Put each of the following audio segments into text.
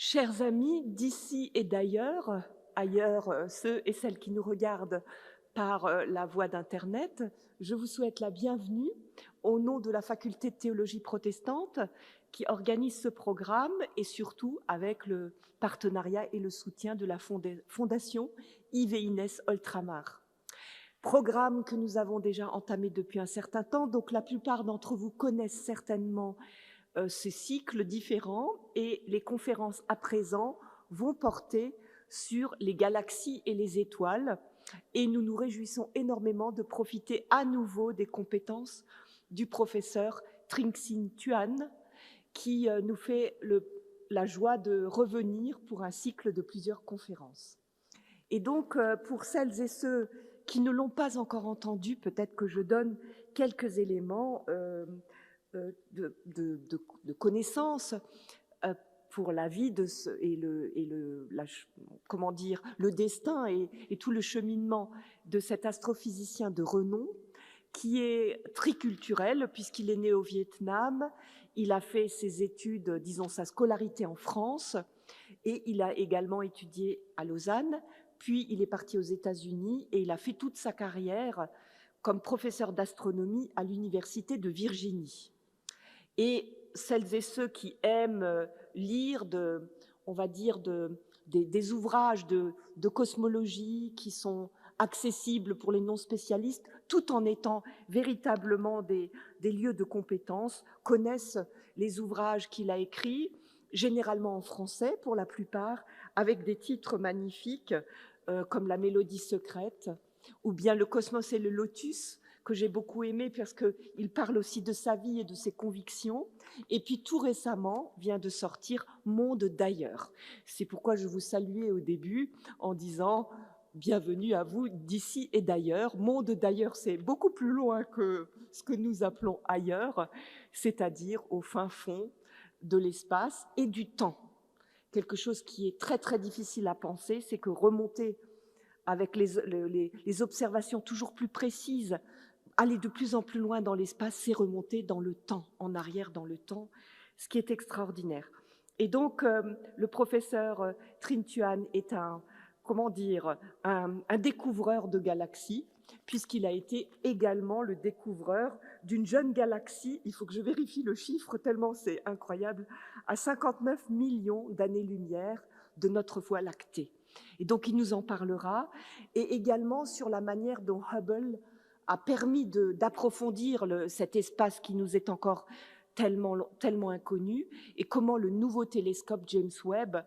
Chers amis d'ici et d'ailleurs, ailleurs ceux et celles qui nous regardent par la voie d'Internet, je vous souhaite la bienvenue au nom de la Faculté de théologie protestante qui organise ce programme et surtout avec le partenariat et le soutien de la Fondation Yves et Inès Oltramar. Programme que nous avons déjà entamé depuis un certain temps, donc la plupart d'entre vous connaissent certainement ces cycles différents et les conférences à présent vont porter sur les galaxies et les étoiles et nous nous réjouissons énormément de profiter à nouveau des compétences du professeur Trinh Tuan qui nous fait la joie de revenir pour un cycle de plusieurs conférences. Et donc, pour celles et ceux qui ne l'ont pas encore entendu, peut-être que je donne quelques éléments de connaissances pour la vie le destin et tout le cheminement de cet astrophysicien de renom qui est triculturel puisqu'il est né au Vietnam, il a fait ses études, disons sa scolarité en France et il a également étudié à Lausanne, puis il est parti aux États-Unis et il a fait toute sa carrière comme professeur d'astronomie à l'Université de Virginie. Et celles et ceux qui aiment lire des ouvrages de cosmologie qui sont accessibles pour les non-spécialistes, tout en étant véritablement des lieux de compétence, connaissent les ouvrages qu'il a écrits, généralement en français pour la plupart, avec des titres magnifiques comme La Mélodie secrète ou bien Le Cosmos et le Lotus, que j'ai beaucoup aimé parce qu'il parle aussi de sa vie et de ses convictions. Et puis tout récemment vient de sortir Monde d'ailleurs. C'est pourquoi je vous saluais au début en disant bienvenue à vous d'ici et d'ailleurs. Monde d'ailleurs, c'est beaucoup plus loin que ce que nous appelons ailleurs, c'est-à-dire au fin fond de l'espace et du temps. Quelque chose qui est très très difficile à penser, c'est que remonter avec les observations toujours plus précises, aller de plus en plus loin dans l'espace, c'est remonter dans le temps, en arrière dans le temps, ce qui est extraordinaire. Et donc, le professeur Trinh Tuan est un découvreur de galaxies, puisqu'il a été également le découvreur d'une jeune galaxie, il faut que je vérifie le chiffre tellement c'est incroyable, à 59 millions d'années-lumière de notre Voie lactée. Et donc, il nous en parlera, et également sur la manière dont Hubble a permis d'approfondir cet espace qui nous est encore tellement inconnu, et comment le nouveau télescope James Webb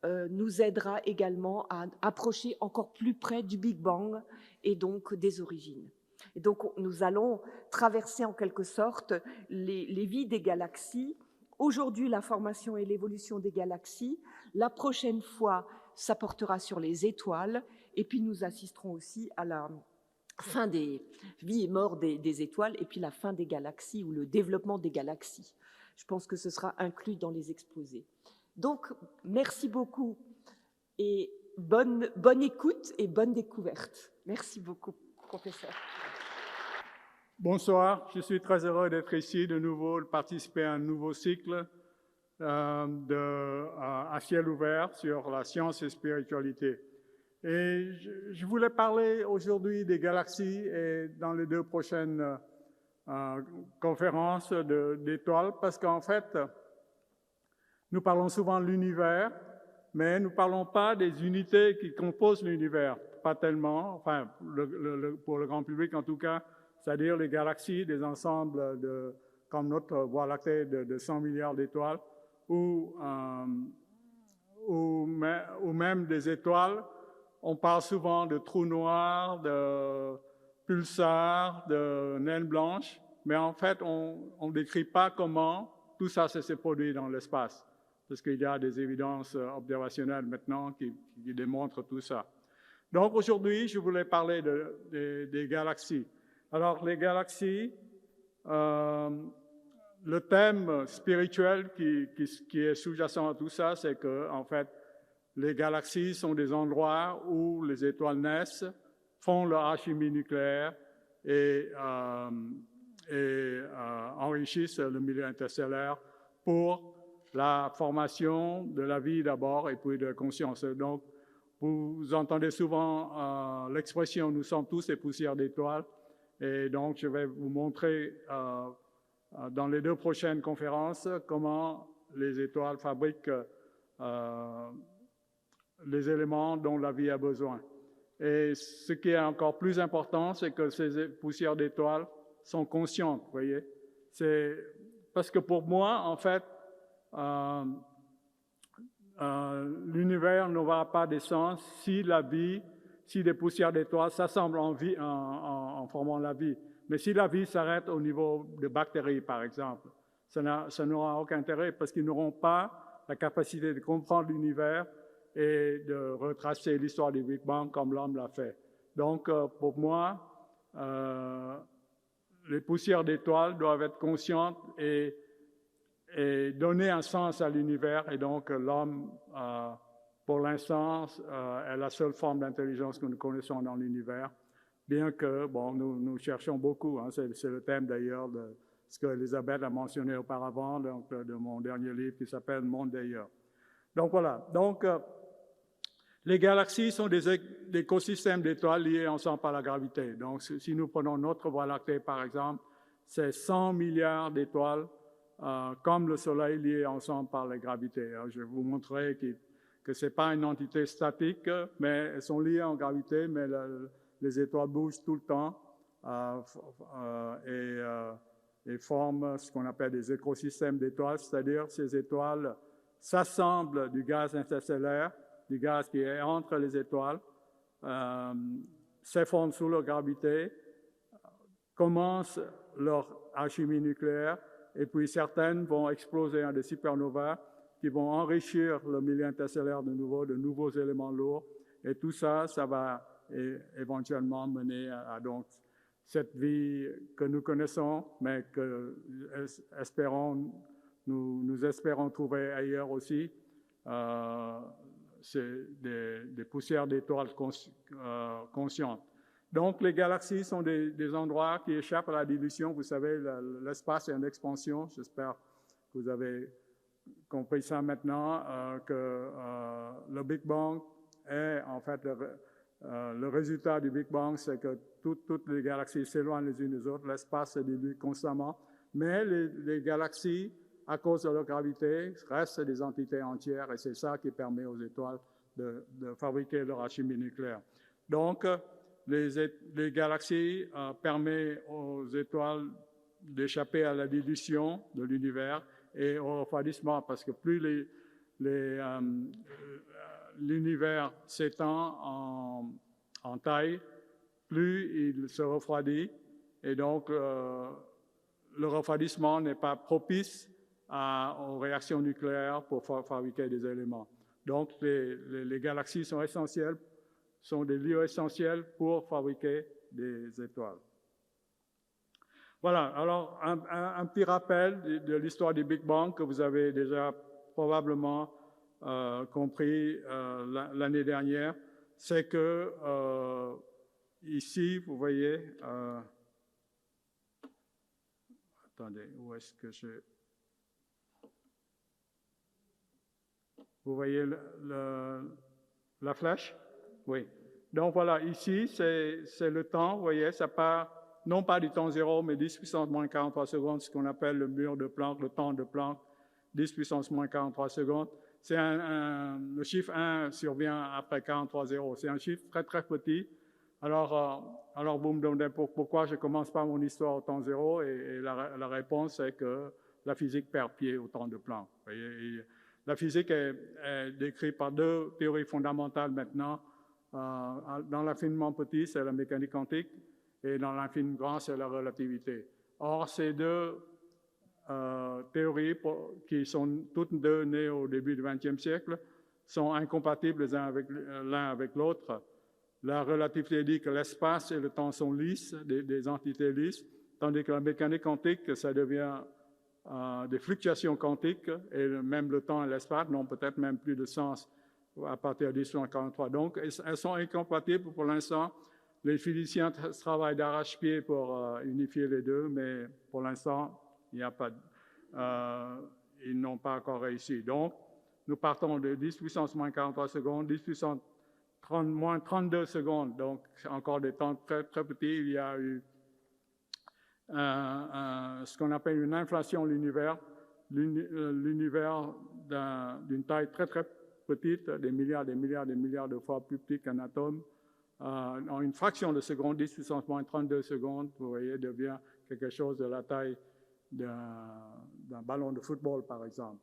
nous aidera également à approcher encore plus près du Big Bang et donc des origines. Et donc, nous allons traverser en quelque sorte les vies des galaxies. Aujourd'hui, la formation et l'évolution des galaxies. La prochaine fois, ça portera sur les étoiles. Et puis, nous assisterons aussi à la fin des vies et morts des étoiles et puis la fin des galaxies ou le développement des galaxies. Je pense que ce sera inclus dans les exposés. Donc, merci beaucoup et bonne écoute et bonne découverte. Merci beaucoup, professeur. Bonsoir, je suis très heureux d'être ici de nouveau, de participer à un nouveau cycle à ciel ouvert sur la science et spiritualité. Et je voulais parler aujourd'hui des galaxies et dans les deux prochaines conférences d'étoiles, parce qu'en fait, nous parlons souvent de l'univers, mais nous ne parlons pas des unités qui composent l'univers, pas tellement, enfin pour le grand public en tout cas, c'est-à-dire les galaxies, des ensembles comme notre Voie lactée de 100 milliards d'étoiles, ou même des étoiles. On parle souvent de trous noirs, de pulsars, de naines blanches, mais en fait, on ne décrit pas comment tout ça s'est produit dans l'espace, parce qu'il y a des évidences observationnelles maintenant qui démontrent tout ça. Donc aujourd'hui, je voulais parler des galaxies. Alors les galaxies, le thème spirituel qui est sous-jacent à tout ça, c'est que en fait, les galaxies sont des endroits où les étoiles naissent, font leur alchimie nucléaire et enrichissent le milieu interstellaire pour la formation de la vie d'abord et puis de la conscience. Donc, vous entendez souvent l'expression « nous sommes tous des poussières d'étoiles ». Et donc, je vais vous montrer dans les 2 prochaines conférences comment les étoiles fabriquent les éléments dont la vie a besoin. Et ce qui est encore plus important, c'est que ces poussières d'étoiles sont conscientes, vous voyez. C'est parce que pour moi, en fait, l'univers n'aura pas de sens si la vie, si des poussières d'étoiles s'assemblent en formant la vie. Mais si la vie s'arrête au niveau de bactéries, par exemple, ça n'aura aucun intérêt parce qu'ils n'auront pas la capacité de comprendre l'univers et de retracer l'histoire du Big Bang comme l'homme l'a fait. Donc, pour moi, les poussières d'étoiles doivent être conscientes et donner un sens à l'univers. Et donc, l'homme, pour l'instant, est la seule forme d'intelligence que nous connaissons dans l'univers, bien que, bon, nous cherchons beaucoup. Hein, c'est le thème d'ailleurs de ce que Elisabeth a mentionné auparavant, donc, de mon dernier livre qui s'appelle « Monde d'ailleurs ». Donc, voilà. Donc, les galaxies sont des écosystèmes d'étoiles liés ensemble par la gravité. Donc, si nous prenons notre Voie lactée, par exemple, c'est 100 milliards d'étoiles comme le Soleil liés ensemble par la gravité. Alors, je vais vous montrer que ce n'est pas une entité statique, mais elles sont liées en gravité, mais les étoiles bougent tout le temps et forment ce qu'on appelle des écosystèmes d'étoiles, c'est-à-dire ces étoiles s'assemblent du gaz interstellaire, du gaz qui est entre les étoiles, s'effondrent sous leur gravité, commencent leur alchimie nucléaire, et puis certaines vont exploser en des supernovas qui vont enrichir le milieu interstellaire de nouveaux éléments lourds, et tout ça, ça va éventuellement mener à donc cette vie que nous connaissons, mais que nous espérons trouver ailleurs aussi. C'est des poussières d'étoiles conscientes. Donc, les galaxies sont des endroits qui échappent à la dilution. Vous savez, l'espace est en expansion. J'espère que vous avez compris ça maintenant, que le Big Bang est en fait le résultat du Big Bang, c'est que toutes les galaxies s'éloignent les unes des autres. L'espace se dilue constamment. Mais les galaxies, à cause de leur gravité, restent des entités entières et c'est ça qui permet aux étoiles de fabriquer leur alchimie nucléaire. Donc, les galaxies permettent aux étoiles d'échapper à la dilution de l'univers et au refroidissement, parce que plus l'univers s'étend en taille, plus il se refroidit et donc le refroidissement n'est pas propice aux réactions nucléaires pour fabriquer des éléments. Donc, les galaxies sont essentielles, sont des lieux essentiels pour fabriquer des étoiles. Voilà, alors un petit rappel de l'histoire du Big Bang que vous avez déjà probablement compris l'année dernière, c'est que ici, vous voyez, attendez, où est-ce que vous voyez la flèche? Oui. Donc voilà, ici, c'est le temps, vous voyez, ça part non pas du temps zéro, mais 10 puissance moins 43 secondes, ce qu'on appelle le mur de Planck, le temps de Planck, 10 puissance moins 43 secondes. C'est le chiffre 1 survient après 43 zéros. C'est un chiffre très, très petit. Alors vous me demandez pourquoi je ne commence pas mon histoire au temps zéro, et la réponse est que la physique perd pied au temps de Planck. Vous voyez, la physique est décrite par 2 théories fondamentales maintenant. Dans l'infiniment petit, c'est la mécanique quantique, et dans l'infiniment grand, c'est la relativité. Or, ces 2 théories, qui sont toutes 2 nées au début du XXe siècle, sont incompatibles l'un avec l'autre. La relativité dit que l'espace et le temps sont lisses, des entités lisses, tandis que la mécanique quantique, ça devient des fluctuations quantiques, et même le temps et l'espace n'ont peut-être même plus de sens à partir de 1043. Donc, elles sont incompatibles pour l'instant. Les physiciens travaillent d'arrache-pied pour unifier les 2, mais pour l'instant, il n'y a pas, ils n'ont pas encore réussi. Donc, nous partons de 10 puissance moins 43 secondes, 10 puissance moins 32 secondes, donc encore des temps très, très petits. Il y a eu ce qu'on appelle une inflation de l'univers, l'univers d'une taille très, très petite, des milliards de fois plus petit qu'un atome. En une fraction de seconde, 10 puissance moins 32 secondes, vous voyez, devient quelque chose de la taille d'un ballon de football, par exemple.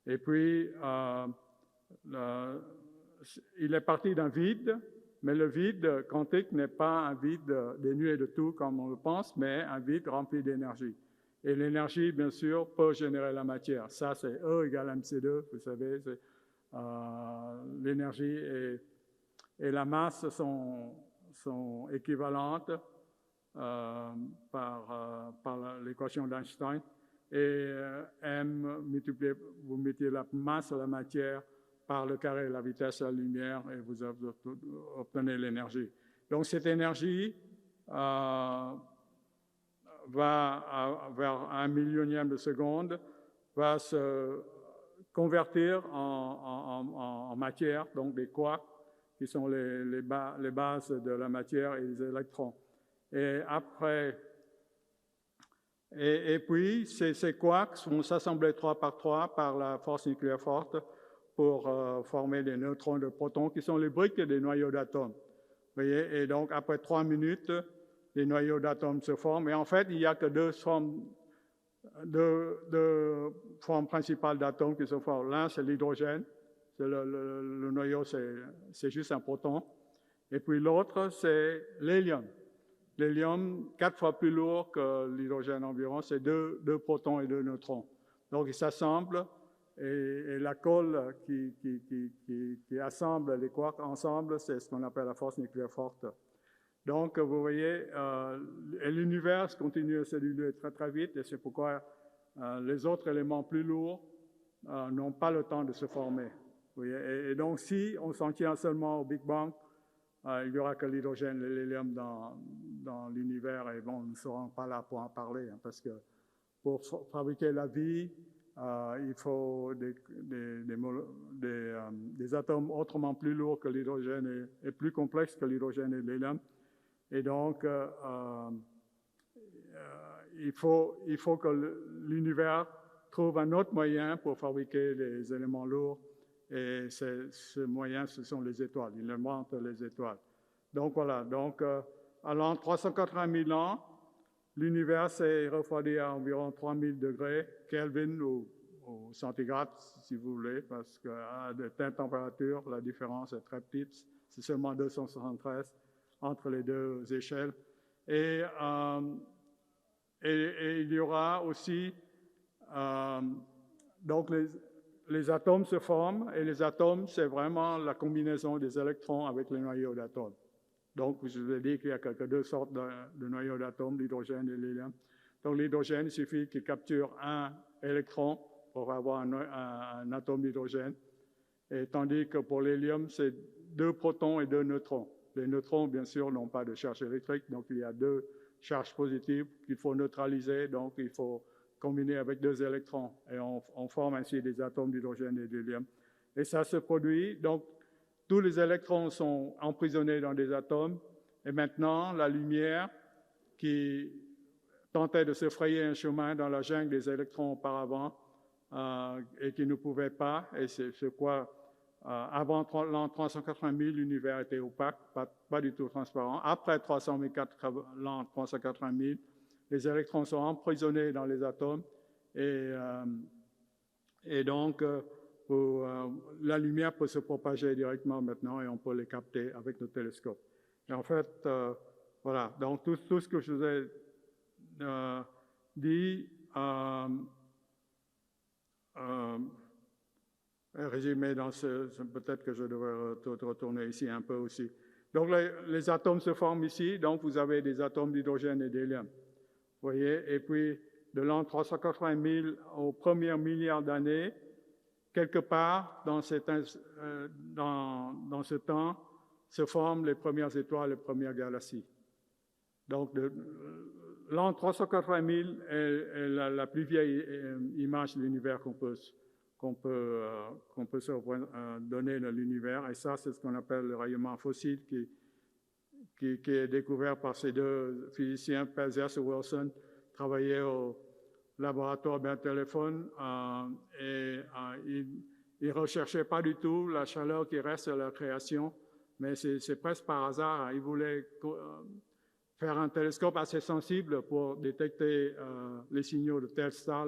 Et puis, il est parti d'un vide, mais le vide quantique n'est pas un vide dénué de tout comme on le pense, mais un vide rempli d'énergie. Et l'énergie, bien sûr, peut générer la matière. Ça, c'est E égale mc2, vous savez, l'énergie et la masse sont équivalentes par l'équation d'Einstein. Et m multiplié, vous mettez la masse de la matière par le carré de la vitesse de la lumière et vous obtenez l'énergie. Donc cette énergie va vers 1/1000e de seconde, va se convertir en matière, donc des quarks, qui sont les bases de la matière et les électrons. Et puis, ces quarks vont s'assembler 3 par 3 par la force nucléaire forte pour former des neutrons de protons qui sont les briques des noyaux d'atomes. Et donc, après 3 minutes, les noyaux d'atomes se forment. Et en fait, il n'y a que deux formes principales d'atomes qui se forment. L'un, c'est l'hydrogène. Le noyau, c'est juste un proton. Et puis l'autre, c'est l'hélium. L'hélium, 4 fois plus lourd que l'hydrogène environ, c'est 2 protons et 2 neutrons. Donc, ils s'assemblent et la colle qui assemble les quarks ensemble, c'est ce qu'on appelle la force nucléaire forte. Donc, vous voyez, l'univers continue à se diluer très, très vite et c'est pourquoi les autres éléments plus lourds n'ont pas le temps de se former. Vous voyez? Et donc, si on s'en tient seulement au Big Bang, il n'y aura que l'hydrogène et l'hélium dans l'univers et bon, nous ne serons pas là pour en parler hein, parce que pour fabriquer la vie, il faut des atomes autrement plus lourds que l'hydrogène et plus complexes que l'hydrogène et l'hélium. Et donc, il faut que l'univers trouve un autre moyen pour fabriquer les éléments lourds. Et ce moyen, ce sont les étoiles. Il invente les étoiles. Donc voilà. Donc, à l'an 380 000 ans, l'univers s'est refroidi à environ 3000 degrés Kelvin ou centigrade, si vous voulez, parce qu'à de telles températures, la différence est très petite. C'est seulement 273 entre les deux échelles. Et il y aura aussi donc les atomes se forment, et les atomes, c'est vraiment la combinaison des électrons avec les noyaux d'atomes. Donc, je vous ai dit qu'il y a que 2 sortes de noyaux d'atomes, l'hydrogène et l'hélium. Donc, l'hydrogène, il suffit qu'il capture un électron pour avoir un atome d'hydrogène, et tandis que pour l'hélium, c'est 2 protons et 2 neutrons. Les neutrons, bien sûr, n'ont pas de charge électrique, donc il y a 2 charges positives qu'il faut neutraliser, donc il faut combiner avec 2 électrons, et on forme ainsi des atomes d'hydrogène et d'hélium. Et ça se produit, donc tous les électrons sont emprisonnés dans des atomes, et maintenant la lumière qui tentait de se frayer un chemin dans la jungle des électrons auparavant, et qui ne pouvait pas, et c'est quoi, avant l'an 380 000, l'univers était opaque, pas du tout transparent. Après l'an 380 000, les électrons sont emprisonnés dans les atomes et donc la lumière peut se propager directement maintenant et on peut les capter avec nos télescopes. Et en fait, voilà, donc tout ce que je vous ai dit, résumé dans peut-être que je devrais retourner ici un peu aussi. Donc les atomes se forment ici, donc vous avez des atomes d'hydrogène et d'hélium. Vous voyez, et puis de l'an 380 000 au premier milliard d'années, quelque part dans ce temps se forment les premières étoiles, les premières galaxies. Donc l'an 380 000 est la plus vieille image de l'univers qu'on peut qu'on peut se donner de l'univers. Et ça, c'est ce qu'on appelle le rayonnement fossile qui est découvert par ces deux physiciens, Pelzias et Wilson, travaillaient au laboratoire Bertelephone et ils ne recherchaient pas du tout la chaleur qui reste à la création, mais c'est presque par hasard. Ils voulaient faire un télescope assez sensible pour détecter les signaux de Telstar,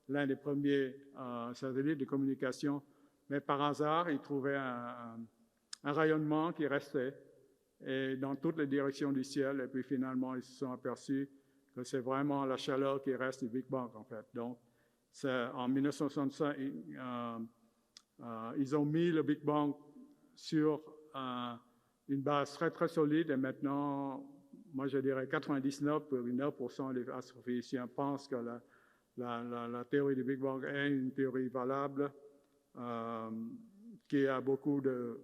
l'un des premiers satellites de communication, mais par hasard, ils trouvaient un rayonnement qui restait et dans toutes les directions du ciel, et puis finalement, ils se sont aperçus que c'est vraiment la chaleur qui reste du Big Bang, en fait. Donc, en 1965, ils ont mis le Big Bang sur une base très, très solide, et maintenant, moi, je dirais 99,9% des astrophysiciens pensent que la théorie du Big Bang est une théorie valable qui a beaucoup de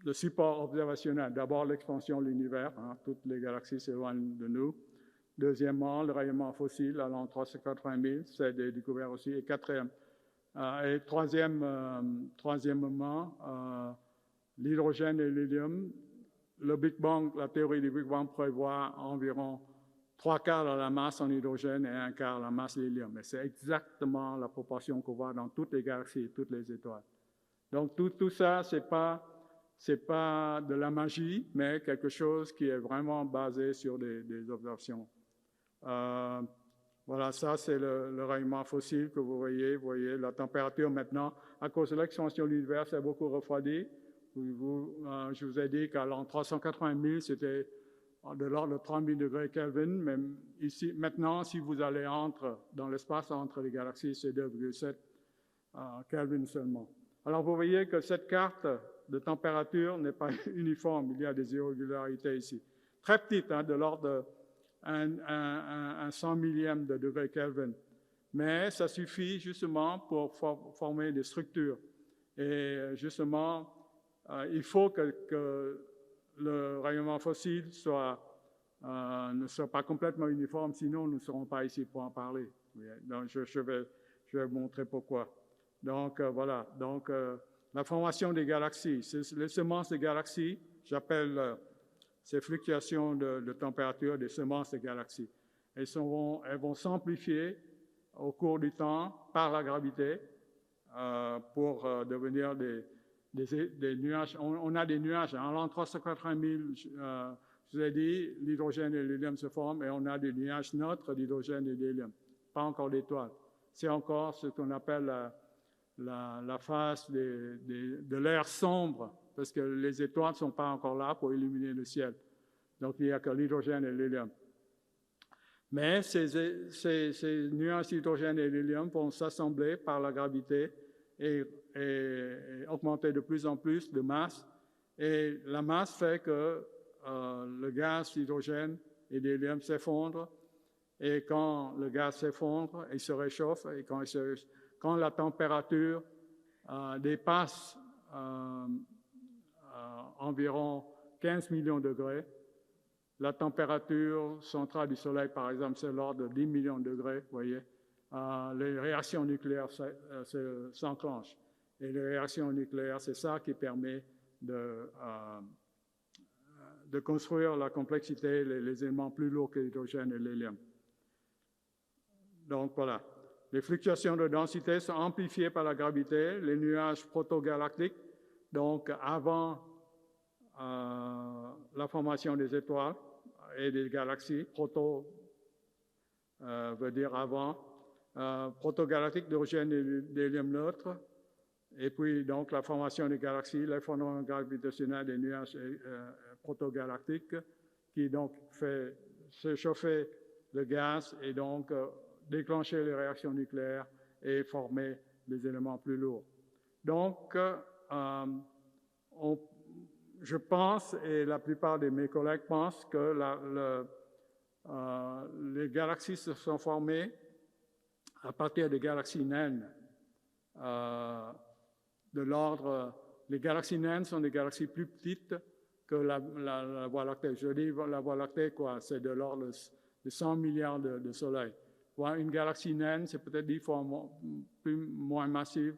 de support observationnel. D'abord, l'expansion de l'univers, toutes les galaxies s'éloignent de nous. Deuxièmement, le rayonnement fossile allant 380 000, c'est découvert aussi. Et troisièmement, l'hydrogène et l'hélium. Le Big Bang, la théorie du Big Bang prévoit environ 3/4 de la masse en hydrogène et 1/4 de la masse de l'hélium. Et c'est exactement la proportion qu'on voit dans toutes les galaxies et toutes les étoiles. Donc tout ça, c'est pas de la magie, mais quelque chose qui est vraiment basé sur des observations. Voilà, ça c'est le rayonnement fossile que vous voyez. Vous voyez la température maintenant, à cause de l'expansion de l'univers, c'est beaucoup refroidi. Je vous ai dit qu'à l'an 380 000, c'était de l'ordre de 3000 degrés Kelvin, mais ici, maintenant, si vous allez dans l'espace entre les galaxies, c'est 2,7 Kelvin seulement. Alors, vous voyez que cette carte de température n'est pas uniforme, il y a des irrégularités ici. Très petites, de l'ordre d'un 100 millième de degré Kelvin. Mais ça suffit justement pour former des structures. Et justement, il faut que le rayonnement fossile ne soit pas complètement uniforme, sinon nous ne serons pas ici pour en parler. Donc, je vais vous montrer pourquoi. Donc, voilà. Donc, la formation des galaxies. Les semences de galaxies, j'appelle ces fluctuations de température des semences de galaxies. Elles vont s'amplifier au cours du temps par la gravité pour devenir des nuages. On a des nuages. En l'an 380 000, je vous ai dit, l'hydrogène et l'hélium se forment et on a des nuages neutres d'hydrogène et d'hélium. Pas encore d'étoiles. C'est encore ce qu'on appelle la phase de l'air sombre, parce que les étoiles ne sont pas encore là pour illuminer le ciel. Donc, il n'y a que l'hydrogène et l'hélium. Mais ces nuages d'hydrogène et d'hélium vont s'assembler par la gravité et augmenter de plus en plus de masse. Et la masse fait que le gaz d'hydrogène et d'hélium s'effondre. Et quand le gaz s'effondre, il se réchauffe. Et quand la température dépasse environ 15 millions de degrés, la température centrale du Soleil, par exemple, c'est l'ordre de 10 millions de degrés, vous voyez, les réactions nucléaires s'enclenchent. Et les réactions nucléaires, c'est ça qui permet de construire la complexité, les éléments plus lourds que l'hydrogène et l'hélium. Donc voilà. Les fluctuations de densité sont amplifiées par la gravité, les nuages protogalactiques, donc avant la formation des étoiles et des galaxies. Proto veut dire avant. Protogalactique d'hydrogène et d'hélium neutre. Et puis donc la formation des galaxies, l'effondrement gravitationnel des nuages protogalactiques qui donc fait se chauffer le gaz et donc déclencher les réactions nucléaires et former des éléments plus lourds. Donc, je pense, et la plupart de mes collègues pensent, que les galaxies se sont formées à partir des galaxies naines. Les galaxies naines sont des galaxies plus petites que la Voie lactée. Je dis la Voie lactée, quoi, c'est de l'ordre de 100 milliards de soleils. Une galaxie naine, c'est peut-être 10 fois moins massive,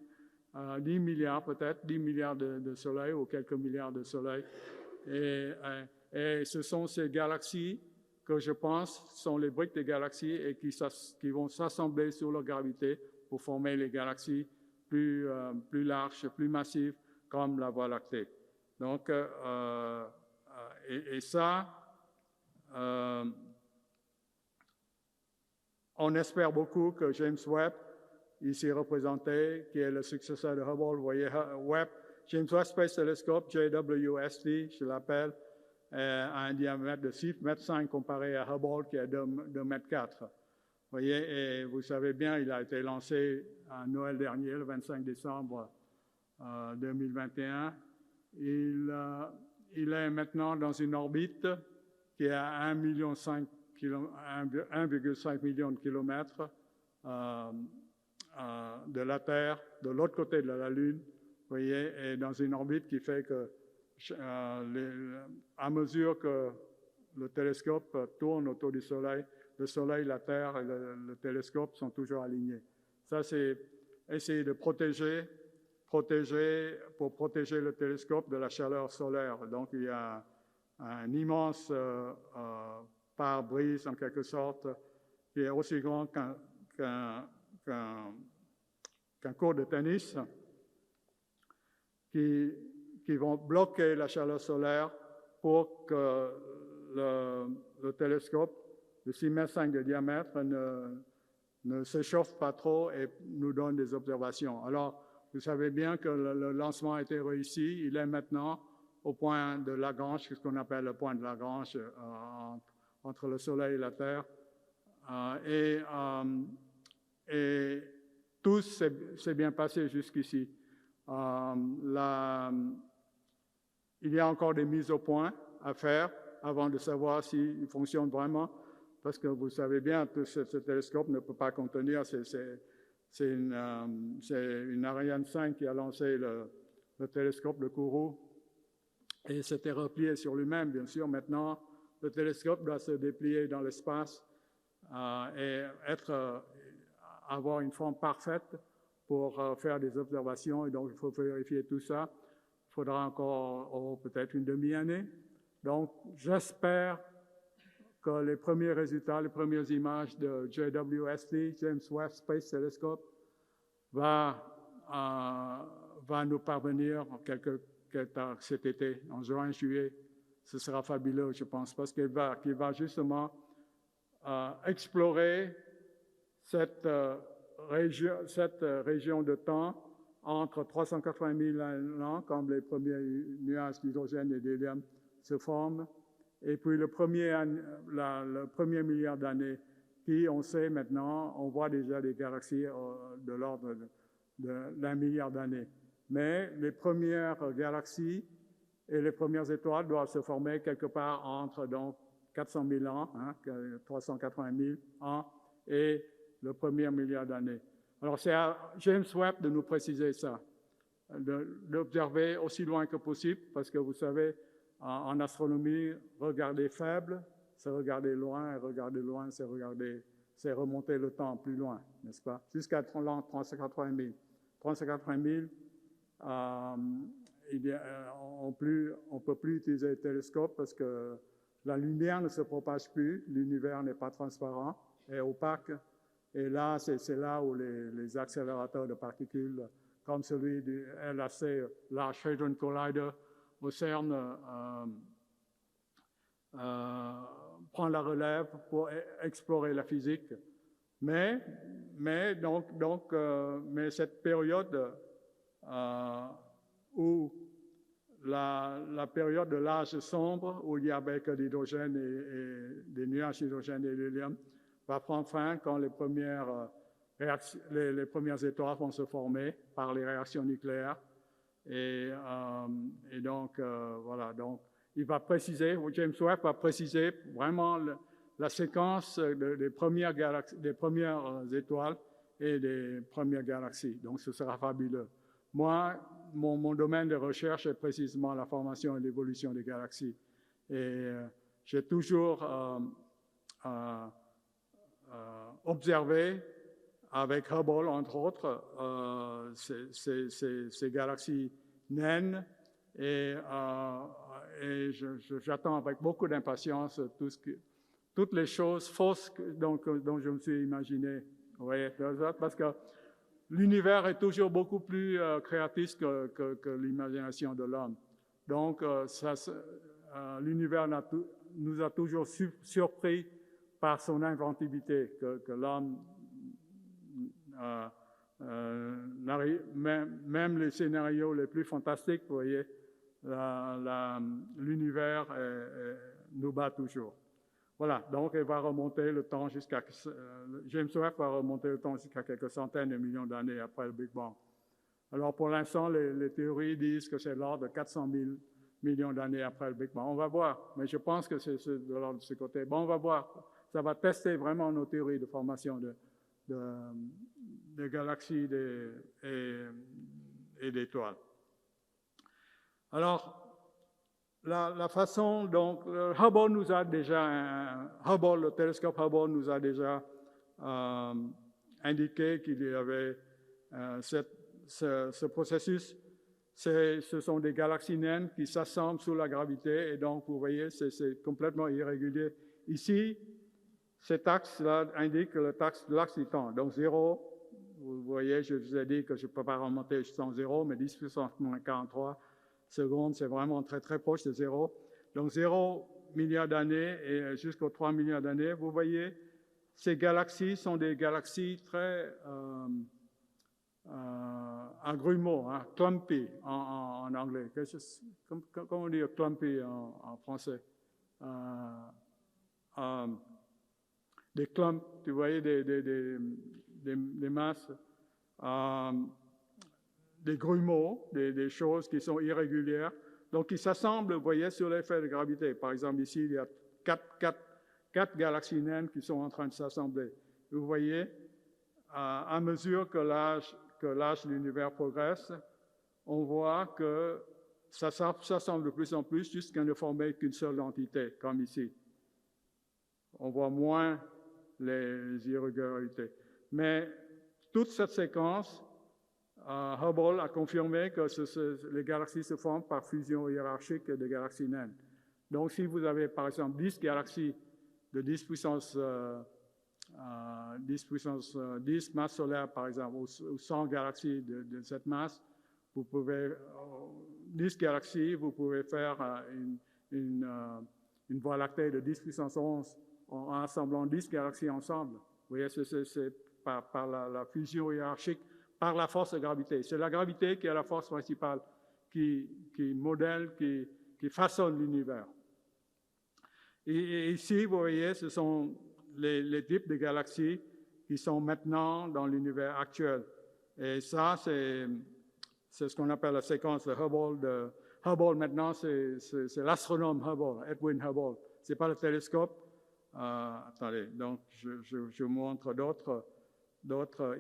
10 milliards peut-être, 10 milliards de soleils ou quelques milliards de soleils. Et ce sont ces galaxies que je pense sont les briques des galaxies et qui vont s'assembler sur leur gravité pour former les galaxies plus larges, plus massives, comme la Voie lactée. Donc, ça, on espère beaucoup que James Webb, ici représenté, qui est le successeur de Hubble, vous voyez, Webb, James Webb Space Telescope, JWST, je l'appelle, a un diamètre de 6,5 m comparé à Hubble qui est de 2,4 m. Vous voyez, et vous savez bien, il a été lancé à Noël dernier, le 25 décembre 2021. Il est maintenant dans une orbite qui est à 1,5 million de kilomètres de la Terre, de l'autre côté de la Lune, vous voyez, et dans une orbite qui fait que à mesure que le télescope tourne autour du Soleil, le Soleil, la Terre et le télescope sont toujours alignés. Ça, c'est essayer de protéger le télescope de la chaleur solaire. Donc, il y a un immense pare-brise, en quelque sorte, qui est aussi grand qu'un court de tennis, qui vont bloquer la chaleur solaire pour que le télescope de 6,5 m de diamètre ne s'échauffe pas trop et nous donne des observations. Alors, vous savez bien que le lancement a été réussi. Il est maintenant au point de Lagrange, ce qu'on appelle le point de Lagrange entre le Soleil et la Terre. Et tout s'est bien passé jusqu'ici. Il y a encore des mises au point à faire avant de savoir s'il fonctionne vraiment, parce que vous savez bien que ce télescope ne peut pas contenir, c'est une Ariane 5 qui a lancé le télescope de Kourou, et s'était replié sur lui-même, bien sûr. Maintenant, le télescope doit se déplier dans l'espace et avoir une forme parfaite pour faire des observations, et donc il faut vérifier tout ça. Il faudra encore peut-être une demi-année. Donc, j'espère que les premiers résultats, les premières images de JWST, James Webb Space Telescope, va nous parvenir quelque temps cet été, en juin, juillet. Ce sera fabuleux, je pense, parce qu'il va justement explorer cette région de temps entre 380 000 ans, quand les premiers nuages d'hydrogène et d'hélium se forment, et puis le premier milliard d'années, qui, on sait maintenant, on voit déjà des galaxies de l'ordre d'1 milliard d'années. Mais les premières galaxies et les premières étoiles doivent se former quelque part entre donc 400 000 ans, 380 000 ans, et le premier milliard d'années. Alors, c'est à James Webb de nous préciser ça, d'observer aussi loin que possible, parce que vous savez, en astronomie, regarder faible, c'est regarder loin, et regarder loin, c'est remonter le temps plus loin, n'est-ce pas? Jusqu'à 380 000. 380 000, on ne peut plus utiliser le télescope parce que la lumière ne se propage plus, l'univers n'est pas transparent et opaque. Et là, c'est là où les accélérateurs de particules, comme celui du LHC, Large Hadron Collider, au CERN, prend la relève pour explorer la physique. Mais cette période où la période de l'âge sombre, où il n'y avait que l'hydrogène et des nuages d'hydrogène et d'hélium, va prendre fin quand les premières étoiles vont se former par les réactions nucléaires. Et donc, voilà. Donc, il va préciser, James Webb va préciser vraiment la séquence des premières étoiles et des premières galaxies. Donc, ce sera fabuleux. Moi, mon domaine de recherche est précisément la formation et l'évolution des galaxies. Et j'ai toujours observé avec Hubble, entre autres, ces galaxies naines, et j'attends avec beaucoup d'impatience toutes les choses fausses dont je me suis imaginé. Vous voyez, parce que l'univers est toujours beaucoup plus créatif que l'imagination de l'homme. Donc, l'univers nous a toujours surpris par son inventivité, que l'homme même les scénarios les plus fantastiques, vous voyez, l'univers nous bat toujours. Voilà, donc elle va remonter le temps jusqu'à... James Webb va remonter le temps jusqu'à quelques centaines de millions d'années après le Big Bang. Alors pour l'instant, les théories disent que c'est l'ordre de 400 000 millions d'années après le Big Bang. On va voir, mais je pense que c'est de l'ordre de ce côté. Bon, on va voir. Ça va tester vraiment nos théories de formation de galaxies et d'étoiles. Alors, la façon, donc, Hubble nous a déjà, le télescope Hubble nous a déjà indiqué qu'il y avait ce processus. Ce sont des galaxies naines qui s'assemblent sous la gravité, et donc, vous voyez, c'est complètement irrégulier. Ici, cet axe-là indique l'axe du temps. Donc, 0, vous voyez, je vous ai dit que je ne peux pas remonter jusqu'en 0, mais 10 puissance moins 43 secondes, c'est vraiment très, très proche de 0. Donc, 0 milliard d'années et jusqu'aux 3 milliards d'années, vous voyez, ces galaxies sont des galaxies très agrumeaux, hein, clumpy en anglais. Comment on dit clumpy en français? Des clumps, tu voyais, des masses, des grumeaux, des choses qui sont irrégulières, donc qui s'assemblent, vous voyez, sur l'effet de gravité. Par exemple, ici, il y a quatre galaxies naines qui sont en train de s'assembler. Vous voyez, à mesure que l'âge de l'univers progresse, on voit que ça s'assemble de plus en plus jusqu'à ne former qu'une seule entité, comme ici. On voit moins les irrégularités. Mais toute cette séquence, Hubble a confirmé que les galaxies se forment par fusion hiérarchique de galaxies naines. Donc, si vous avez, par exemple, 10 galaxies de 10 puissance 10 masses solaires, par exemple, ou 100 galaxies de cette masse, vous pouvez, 10 galaxies, vous pouvez faire une voie lactée de 10 puissance 11 en assemblant 10 galaxies ensemble. Vous voyez, c'est par la fusion hiérarchique, par la force de gravité. C'est la gravité qui est la force principale, qui modèle, qui façonne l'univers. Et ici, vous voyez, ce sont les types de galaxies qui sont maintenant dans l'univers actuel. Et ça, c'est ce qu'on appelle la séquence de Hubble. Hubble, maintenant, c'est l'astronome Hubble, Edwin Hubble. Ce n'est pas le télescope. Attendez, donc je montre d'autres.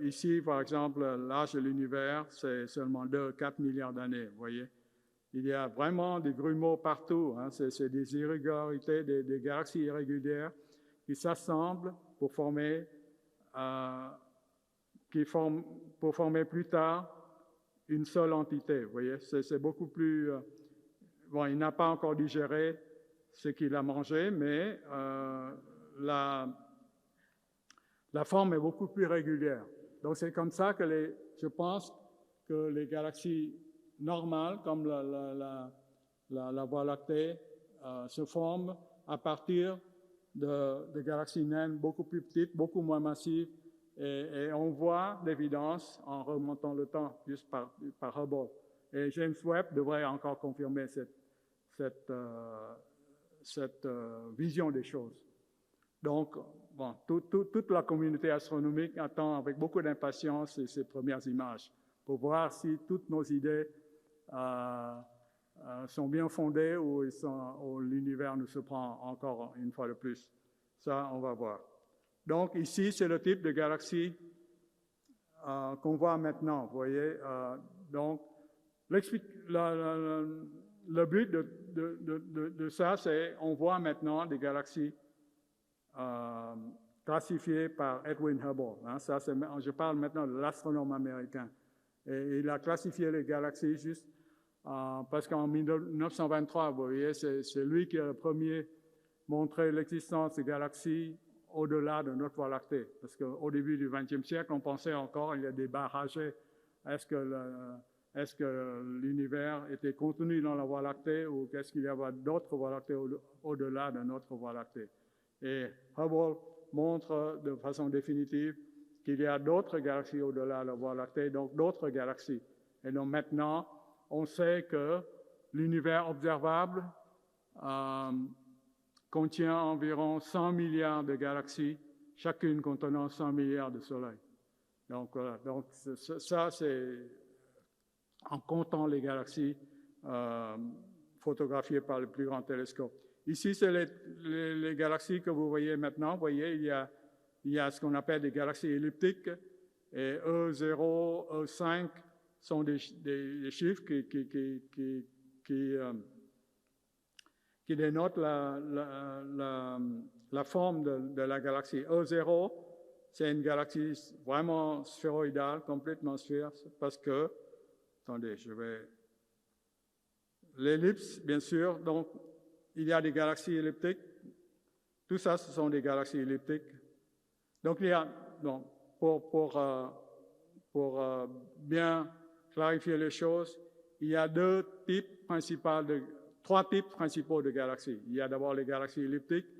Ici, par exemple, l'âge de l'univers, c'est seulement 2-4 milliards d'années, vous voyez. Il y a vraiment des grumeaux partout, hein, c'est des irrégularités, des galaxies irrégulières qui s'assemblent pour former plus tard une seule entité, vous voyez. C'est beaucoup plus... bon, il n'a pas encore digéré ce qu'il a mangé, mais la forme est beaucoup plus régulière. Donc, c'est comme ça que je pense que les galaxies normales, comme la Voie lactée, se forment à partir de galaxies naines beaucoup plus petites, beaucoup moins massives, et on voit l'évidence en remontant le temps, juste par Hubble. Et James Webb devrait encore confirmer cette vision des choses. Donc, bon, toute la communauté astronomique attend avec beaucoup d'impatience ces premières images pour voir si toutes nos idées sont bien fondées ou l'univers nous surprend encore une fois de plus. Ça, on va voir. Donc, ici, c'est le type de galaxie qu'on voit maintenant, vous voyez. Donc, le but de ça, c'est on voit maintenant des galaxies classifié par Edwin Hubble. Hein, je parle maintenant de l'astronome américain. Et il a classifié les galaxies juste parce qu'en 1923, vous voyez, c'est lui qui a le premier montré l'existence des galaxies au-delà de notre Voie lactée. Parce qu'au début du XXe siècle, on pensait encore qu'il y a des barrages. Est-ce que l'univers était contenu dans la Voie lactée ou qu'est-ce qu'il y avait d'autres Voies lactées au-delà de notre Voie lactée? Et Hubble montre de façon définitive qu'il y a d'autres galaxies au-delà de la Voie lactée, donc d'autres galaxies. Et donc maintenant, on sait que l'univers observable contient environ 100 milliards de galaxies, chacune contenant 100 milliards de soleils. Donc voilà, donc ça c'est en comptant les galaxies photographiées par le plus grand télescope. Ici, c'est les galaxies que vous voyez maintenant. Vous voyez, il y a ce qu'on appelle des galaxies elliptiques, et E0, E5 sont des chiffres qui dénotent la forme de la galaxie. E0, c'est une galaxie vraiment sphéroïdale, complètement sphère, parce que, attendez, l'ellipse, bien sûr, donc il y a des galaxies elliptiques. Tout ça, ce sont des galaxies elliptiques. Donc, pour bien clarifier les choses, il y a trois types principaux de galaxies. Il y a d'abord les galaxies elliptiques,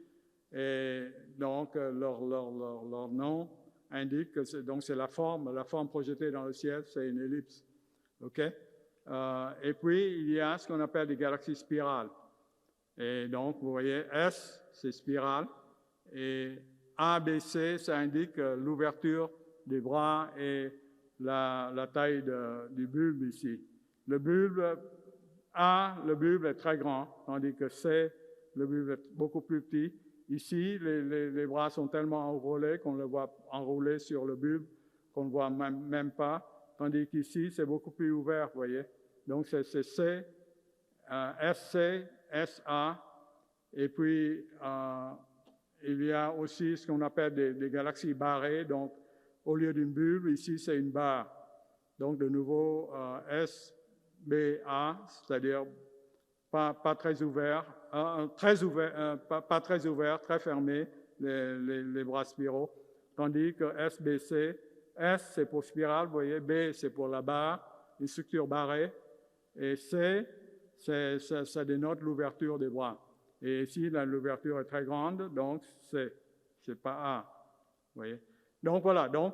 et donc leur nom indique que c'est la forme projetée dans le ciel, c'est une ellipse. Okay? Et puis, il y a ce qu'on appelle des galaxies spirales. Et donc, vous voyez, S, c'est spirale, et A, B, C, ça indique l'ouverture des bras et la taille du bulbe ici. Le bulbe est très grand, tandis que C, le bulbe est beaucoup plus petit. Ici, les bras sont tellement enroulés qu'on le voit enroulé sur le bulbe, qu'on ne voit même pas, tandis qu'ici, c'est beaucoup plus ouvert, vous voyez. Donc, c'est C, SC, SA, et puis il y a aussi ce qu'on appelle des galaxies barrées, donc au lieu d'une bulbe, ici c'est une barre. Donc de nouveau SBA, c'est-à-dire pas très ouvert, pas très ouvert, très fermé, les bras spiraux, tandis que SBC, S c'est pour spirale, vous voyez, B c'est pour la barre, une structure barrée, et C, ça dénote l'ouverture des bras. Et ici, l'ouverture est très grande, donc c'est pas A. Vous voyez? Donc voilà, donc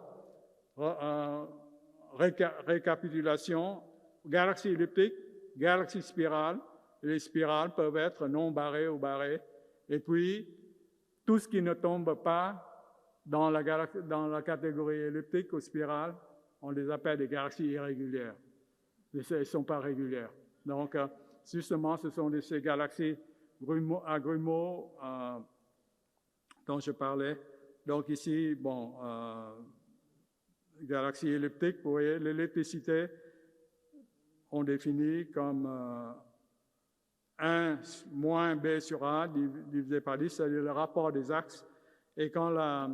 récapitulation, galaxie elliptique, galaxie spirale. Les spirales peuvent être non barrées ou barrées. Et puis, tout ce qui ne tombe pas dans la catégorie elliptique ou spirale, on les appelle des galaxies irrégulières. Elles ne sont pas régulières. Donc, justement, ce sont ces galaxies à grumeaux dont je parlais. Donc ici, bon, galaxie elliptique, vous voyez, l'ellipticité, on définit comme 1 moins B sur A divisé par 10, c'est-à-dire le rapport des axes. Et quand la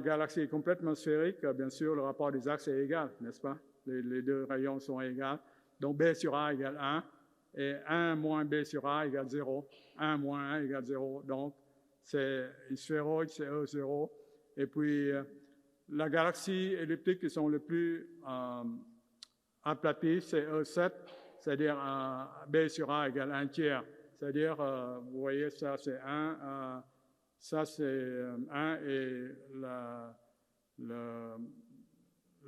galaxie est complètement sphérique, bien sûr, le rapport des axes est égal, n'est-ce pas? Les deux rayons sont égaux. Donc B sur A égale 1, et 1 moins B sur A égale 0. 1 moins 1 égale 0. Donc, c'est une sphéroïde, c'est E0. Et puis, la galaxie elliptique qui sont les plus aplaties, c'est E7, c'est-à-dire B sur A égale 1 tiers. C'est-à-dire, vous voyez, ça c'est 1, ça c'est 1, et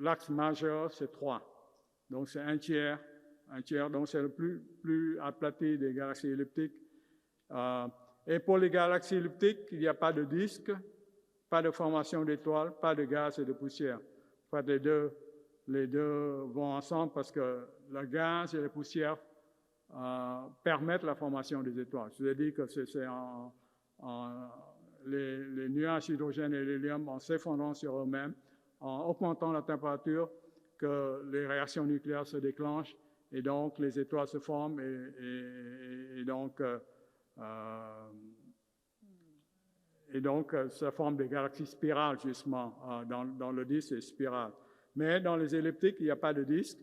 l'axe majeur, c'est 3. Donc, c'est 1 tiers, donc c'est le plus aplati des galaxies elliptiques. Et pour les galaxies elliptiques, il n'y a pas de disque, pas de formation d'étoiles, pas de gaz et de poussière. En fait, les deux vont ensemble parce que le gaz et la poussière permettent la formation des étoiles. Je vous ai dit que c'est les nuages d'hydrogène et l'hélium, en s'effondrant sur eux-mêmes, en augmentant la température, que les réactions nucléaires se déclenchent et donc les étoiles se forment et donc et donc, ça forme des galaxies spirales, justement. Dans le disque, c'est spirale. Mais dans les elliptiques, il n'y a pas de disque,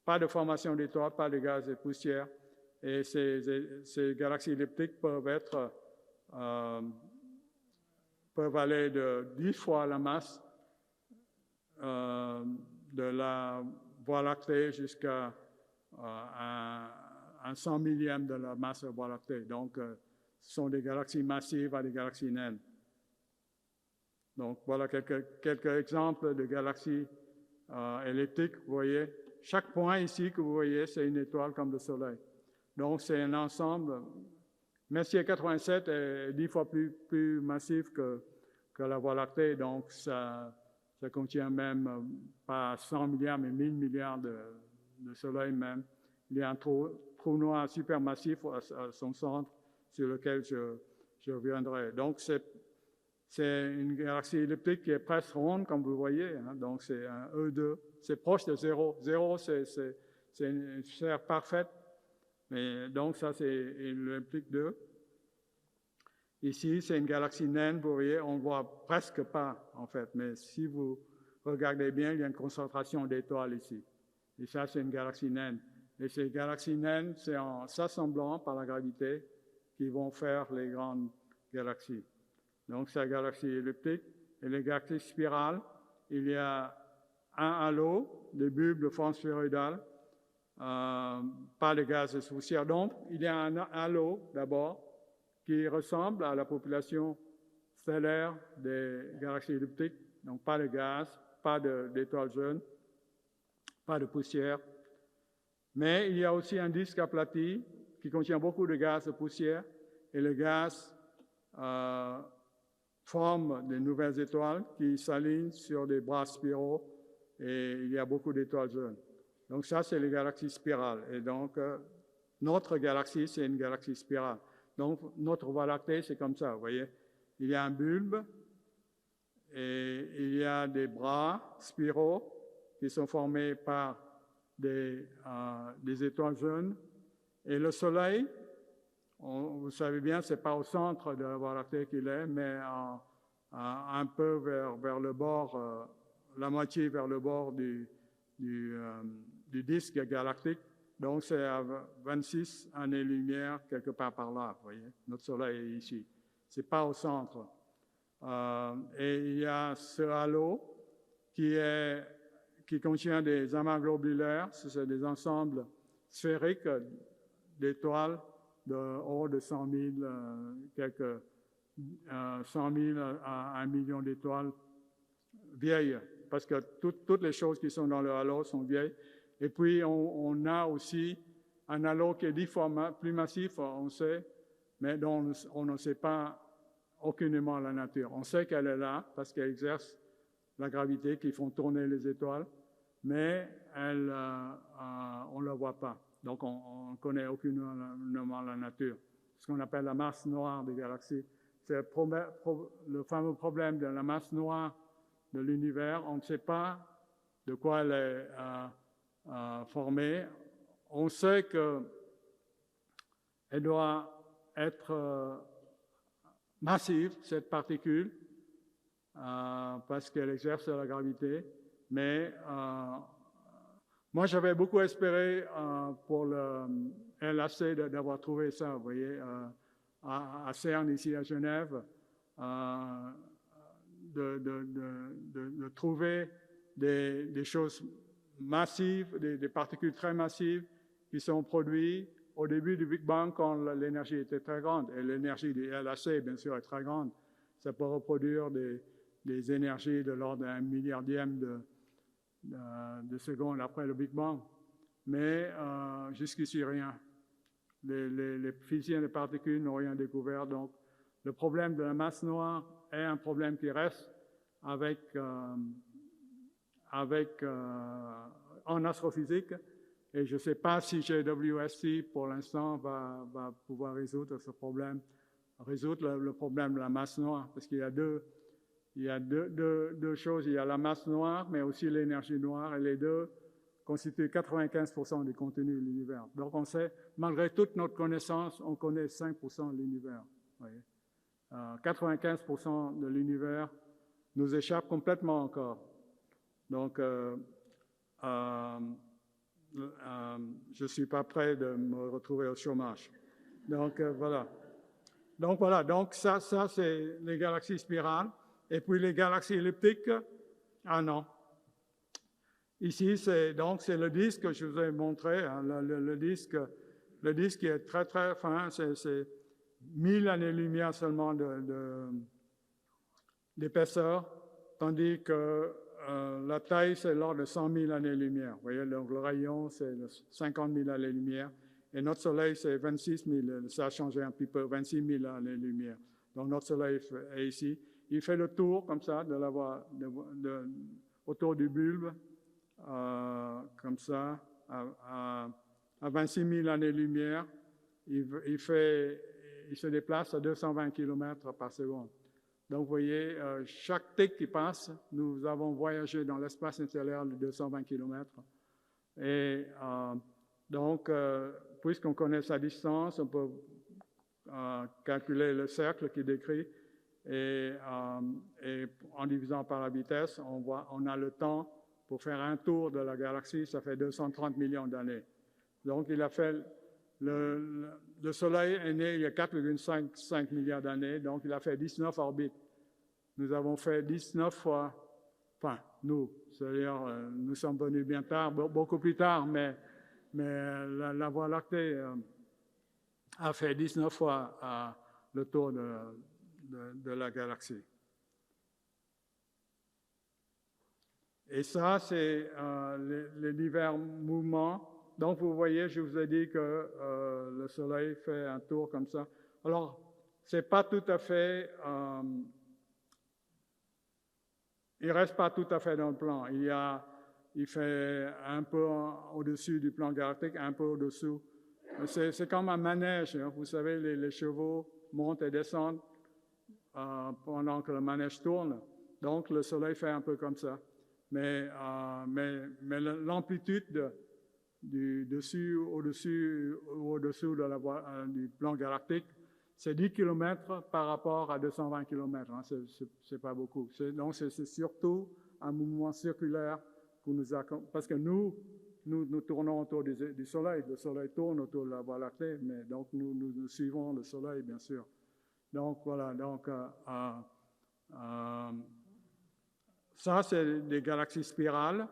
pas de formation d'étoiles, pas de gaz et poussière. Et ces galaxies elliptiques peuvent aller de 10 fois la masse de la Voie lactée jusqu'à un 100 millième de la masse de la Voie lactée. Donc, ce sont des galaxies massives à des galaxies naines. Donc, voilà quelques exemples de galaxies elliptiques. Vous voyez, chaque point ici que vous voyez, c'est une étoile comme le Soleil. Donc, c'est un ensemble. Messier 87 est 10 fois plus massif que la Voie lactée, donc ça contient même pas 100 milliards, mais 1000 milliards de soleils même. Il y a un trou noir supermassif à son centre sur lequel je reviendrai. Donc, c'est une galaxie elliptique qui est presque ronde, comme vous le voyez. Hein, donc, c'est un E2. C'est proche de 0. 0, c'est une sphère parfaite. Mais donc, ça, c'est l'elliptique 2. Ici, c'est une galaxie naine, vous voyez, on ne voit presque pas, en fait. Mais si vous regardez bien, il y a une concentration d'étoiles ici. Et ça, c'est une galaxie naine. Et ces galaxies naines, c'est en s'assemblant par la gravité qui vont faire les grandes galaxies. Donc, c'est la galaxie elliptique. Et les galaxies spirales, il y a un halo, des bulbes de forme sphéroïdale, pas de gaz et de poussière. Donc, il y a un halo, d'abord, qui ressemble à la population stellaire des galaxies elliptiques. Donc, pas de gaz, pas d'étoiles jeunes, pas de poussière. Mais il y a aussi un disque aplati qui contient beaucoup de gaz et de poussière. Et le gaz forme de nouvelles étoiles qui s'alignent sur des bras spiraux. Et il y a beaucoup d'étoiles jeunes. Donc, ça, c'est les galaxies spirales. Et donc, notre galaxie, c'est une galaxie spirale. Donc, notre Voie lactée, c'est comme ça, vous voyez. Il y a un bulbe et il y a des bras spiraux qui sont formés par des étoiles jeunes. Et le Soleil, vous savez bien, ce n'est pas au centre de la Voie lactée qu'il est, mais un peu vers le bord, la moitié vers le bord du disque galactique. Donc, c'est à 26 années-lumière, quelque part par là, vous voyez. Notre Soleil est ici. Ce n'est pas au centre. Et il y a ce halo qui contient des amas globulaires. Ce sont des ensembles sphériques d'étoiles de haut de 100 000, 100 000 à 1 million d'étoiles vieilles. Parce que toutes les choses qui sont dans le halo sont vieilles. Et puis, on a aussi un halo qui est 10 fois plus massif, on sait, mais dont on ne sait pas aucunement la nature. On sait qu'elle est là parce qu'elle exerce la gravité qui font tourner les étoiles, mais on ne la voit pas. Donc, on ne connaît aucunement la nature. Ce qu'on appelle la masse noire des galaxies. C'est le fameux problème de la masse noire de l'univers. On ne sait pas de quoi elle est formée. On sait qu'elle doit être massive, cette particule, parce qu'elle exerce la gravité. Mais moi, j'avais beaucoup espéré pour le LHC d'avoir trouvé ça, vous voyez, à CERN, ici à Genève, de trouver des choses massives, des particules très massives qui sont produites au début du Big Bang quand l'énergie était très grande. Et l'énergie du LHC, bien sûr, est très grande. Ça peut reproduire des énergies de l'ordre d'un milliardième de secondes après le Big Bang. Mais jusqu'ici, rien. Les physiciens des particules n'ont rien découvert. Donc, le problème de la masse noire est un problème qui reste en astrophysique. Et je ne sais pas si JWST, pour l'instant, va pouvoir résoudre ce problème, résoudre le problème de la masse noire, parce qu'il y a deux choses. Il y a la masse noire, mais aussi l'énergie noire, et les deux constituent 95% du contenu de l'univers. Donc, on sait, malgré toute notre connaissance, on connaît 5% de l'univers. 95% de l'univers nous échappe complètement encore. Donc, je ne suis pas prêt de me retrouver au chômage. Donc, voilà. Donc ça c'est les galaxies spirales. Et puis les galaxies elliptiques, ah non. Ici, c'est le disque que je vous ai montré, hein, le disque qui est très très fin, c'est 1000 années-lumière seulement d'épaisseur, tandis que la taille, c'est l'ordre de 100 000 années-lumière. Vous voyez, donc le rayon, c'est 50 000 années-lumière. Et notre Soleil, c'est 26 000, ça a changé un petit peu, 26 000 années-lumière. Donc notre Soleil est ici. Il fait le tour, comme ça, autour du bulbe, comme ça, à 26 000 années-lumière. Il se déplace à 220 km par seconde. Donc, vous voyez, chaque tic qui passe, nous avons voyagé dans l'espace intérieur de 220 km. Et donc, puisqu'on connaît sa distance, on peut calculer le cercle qu'il décrit. Et en divisant par la vitesse, on a le temps pour faire un tour de la galaxie, ça fait 230 millions d'années. Donc, il a fait... Le Soleil est né il y a 4,5 milliards d'années, donc il a fait 19 orbites. Nous avons fait 19 fois, enfin, c'est-à-dire nous sommes venus bien tard, beaucoup plus tard, mais la Voie lactée a fait 19 fois le tour de la galaxie. Et ça, c'est les divers mouvements. Donc, vous voyez, je vous ai dit que le Soleil fait un tour comme ça. Alors, ce n'est pas tout à fait... il ne reste pas tout à fait dans le plan. Il fait un peu au-dessus du plan galactique, un peu au-dessous. C'est comme un manège. Hein. Vous savez, les chevaux montent et descendent pendant que le manège tourne. Donc, le Soleil fait un peu comme ça. Mais l'amplitude du dessus, au-dessus ou au-dessous du plan galactique, c'est 10 km par rapport à 220 km. Hein, c'est pas beaucoup. Donc, c'est surtout un mouvement circulaire parce que nous tournons autour du Soleil. Le Soleil tourne autour de la Voie lactée, mais donc nous suivons le Soleil, bien sûr. Donc, voilà. Donc, ça, c'est des galaxies spirales.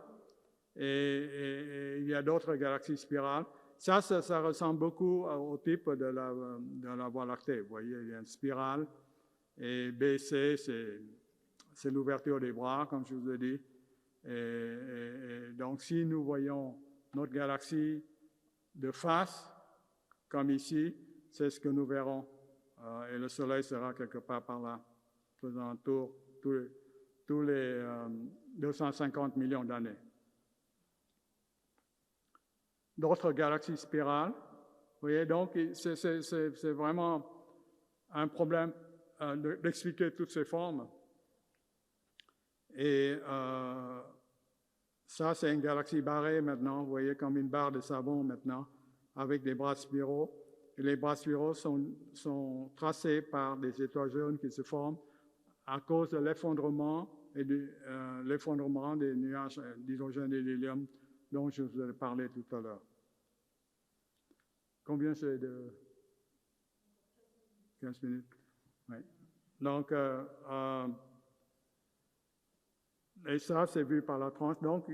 Et il y a d'autres galaxies spirales. Ça ressemble beaucoup au type de la Voie lactée. Vous voyez, il y a une spirale. Et BC, c'est l'ouverture des bras, comme je vous ai dit. Et donc, si nous voyons notre galaxie de face, comme ici, c'est ce que nous verrons. Et le Soleil sera quelque part par là, faisant un tour tous les 250 millions d'années. D'autres galaxies spirales. Vous voyez, donc, c'est vraiment un problème d'expliquer toutes ces formes. Et ça, c'est une galaxie barrée maintenant. Vous voyez, comme une barre de savon maintenant, avec des bras spiraux. Et les bras spiraux sont tracés par des étoiles jaunes qui se forment à cause de l'effondrement des nuages d'hydrogène et d'hélium dont je vous ai parlé tout à l'heure. Combien c'est de 15 minutes? Oui. Donc, et ça, c'est vu par la tranche. Donc,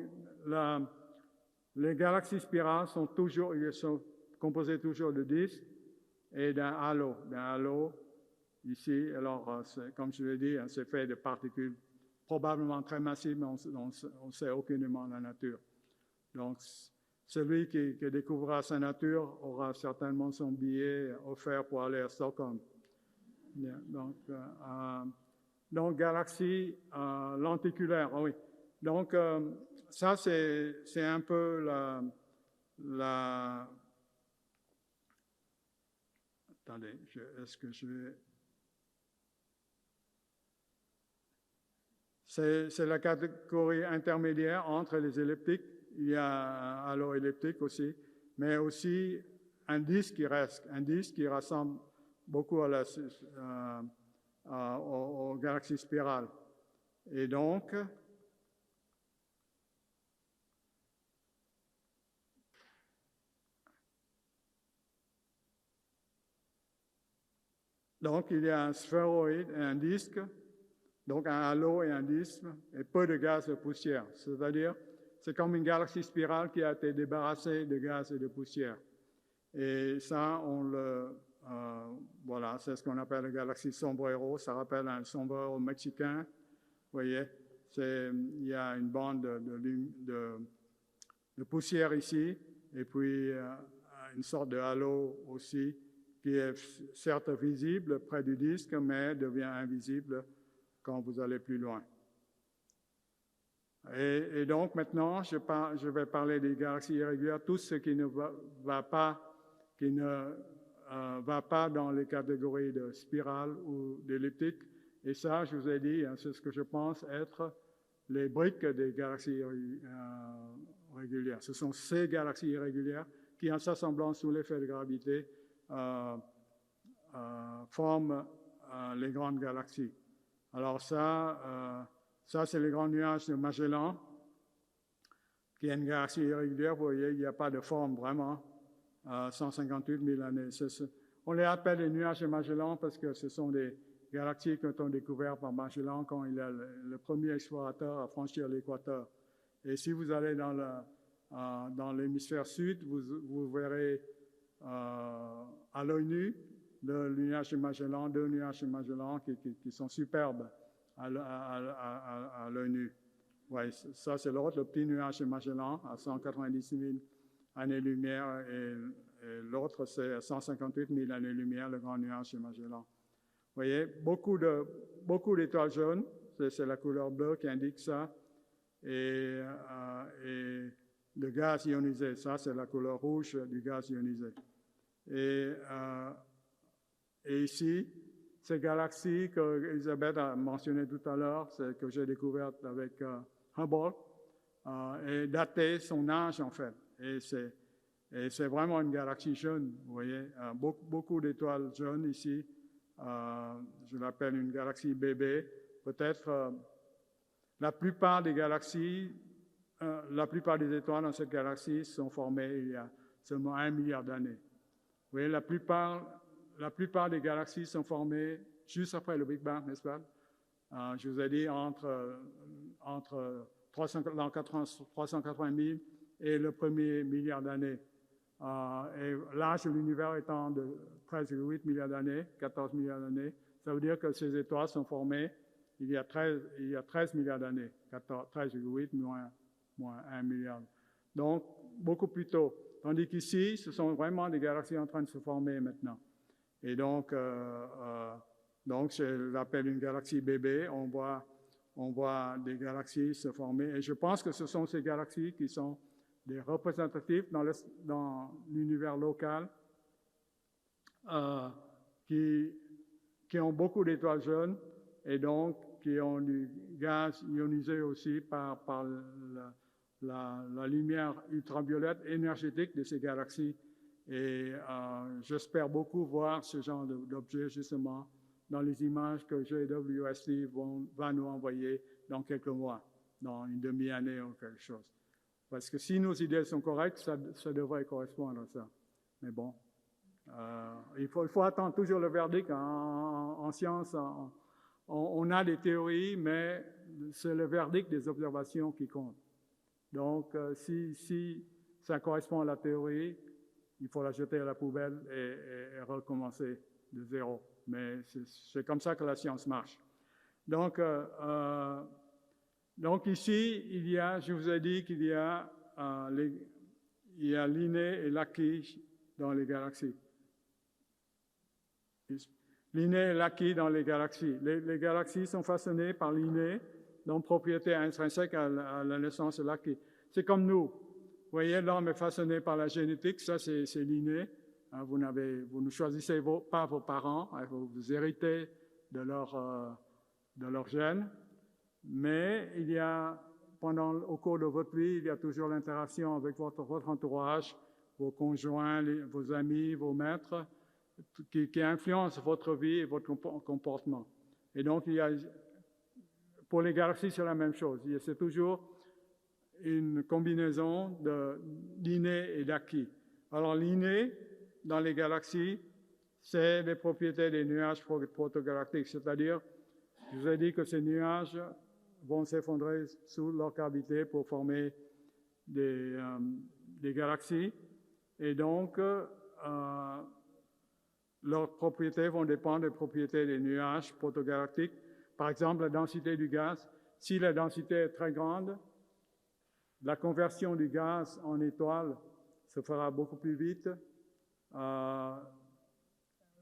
les galaxies spirales sont composées toujours de disques et d'un halo. Ici, alors, comme je l'ai dit, c'est fait de particules probablement très massives, mais on ne sait aucunement la nature. Donc, celui qui découvrira sa nature aura certainement son billet offert pour aller à Stockholm. Donc galaxie lenticulaire, oui. Donc, ça, c'est un peu la... Attendez, est-ce que je vais... C'est la catégorie intermédiaire entre les elliptiques. Il y a un halo elliptique aussi, mais aussi un disque qui ressemble beaucoup à aux galaxies spirales. Et donc, il y a un sphéroïde et un disque, donc un halo et un disque, et peu de gaz et de poussière. C'est-à-dire, c'est comme une galaxie spirale qui a été débarrassée de gaz et de poussière. Et ça, voilà, c'est ce qu'on appelle la galaxie sombrero. Ça rappelle un sombrero mexicain. Vous voyez, il y a une bande de poussière ici, et puis une sorte de halo aussi, qui est certes visible près du disque, mais devient invisible quand vous allez plus loin. Et donc maintenant, je vais parler des galaxies irrégulières, tout ce qui ne va pas dans les catégories de spirale ou d'elliptique. Et ça, je vous ai dit, c'est ce que je pense être les briques des galaxies régulières. Ce sont ces galaxies irrégulières qui, en s'assemblant sous l'effet de gravité, forment les grandes galaxies. Alors ça c'est les grands nuages de Magellan, qui est une galaxie irrégulière. Vous voyez, il n'y a pas de forme vraiment. 158 000 années. On les appelle les nuages de Magellan parce que ce sont des galaxies qui ont été découvertes par Magellan quand il est le premier explorateur à franchir l'équateur. Et si vous allez dans l'hémisphère sud, vous verrez à l'œil nu le nuage de Magellan, deux nuages de Magellan qui sont superbes à l'œil nu. Ouais, ça, c'est l'autre, le petit nuage de Magellan à 190 000 années-lumière, et l'autre, c'est 158 000 années-lumière, le grand nuage de Magellan. Vous voyez, beaucoup d'étoiles jaunes, c'est la couleur bleue qui indique ça, et le gaz ionisé, ça, c'est la couleur rouge du gaz ionisé. Et ici, ces galaxies que Elisabeth a mentionnées tout à l'heure, que j'ai découvertes avec Hubble, et daté son âge, en fait. Et c'est vraiment une galaxie jeune, vous voyez. Beaucoup d'étoiles jeunes ici. Je l'appelle une galaxie bébé. Peut-être la plupart des galaxies, la plupart des étoiles dans cette galaxie sont formées il y a seulement 1 milliard d'années. Vous voyez, la plupart des galaxies sont formées juste après le Big Bang, n'est-ce pas? Je vous ai dit entre 380 000 et le premier milliard d'années. Et l'âge de l'univers étant de 13,8 milliards d'années, 14 milliards d'années, ça veut dire que ces étoiles sont formées il y a 13 milliards d'années, 13,8 moins 1 milliard. Donc, beaucoup plus tôt. Tandis qu'ici, ce sont vraiment des galaxies en train de se former maintenant. Et donc je l'appelle une galaxie bébé. On voit des galaxies se former. Et je pense que ce sont ces galaxies qui sont des représentatifs dans l'univers local, qui ont beaucoup d'étoiles jeunes et donc qui ont du gaz ionisé aussi par la lumière ultraviolette énergétique de ces galaxies. Et j'espère beaucoup voir ce genre d'objets justement dans les images que JWST va nous envoyer dans quelques mois, dans une demi-année ou quelque chose. Parce que si nos idées sont correctes, ça devrait correspondre à ça. Mais bon, il faut attendre toujours le verdict. En science, on a des théories, mais c'est le verdict des observations qui compte. Donc, si ça correspond à la théorie, il faut la jeter à la poubelle et recommencer de zéro. Mais c'est comme ça que la science marche. Donc ici, je vous ai dit qu'il y a l'inné et l'acquis dans les galaxies. L'inné et l'acquis dans les galaxies. Les galaxies sont façonnées par l'inné, donc propriété intrinsèque à la naissance de l'acquis. C'est comme nous. Vous voyez, l'homme est façonné par la génétique, ça c'est l'inné. Vous ne choisissez pas vos parents, vous héritez de leurs gènes. Mais au cours de votre vie, il y a toujours l'interaction avec votre entourage, vos conjoints, vos amis, vos maîtres, qui influencent votre vie et votre comportement. Et donc, pour les galaxies, c'est la même chose. C'est toujours une combinaison d'inné et d'acquis. Alors, l'inné, dans les galaxies, c'est les propriétés des nuages protogalactiques, c'est-à-dire, je vous ai dit que ces nuages vont s'effondrer sous leur cavité pour former des galaxies, et donc, leurs propriétés vont dépendre des propriétés des nuages protogalactiques. Par exemple, la densité du gaz. Si la densité est très grande, la conversion du gaz en étoile se fera beaucoup plus vite.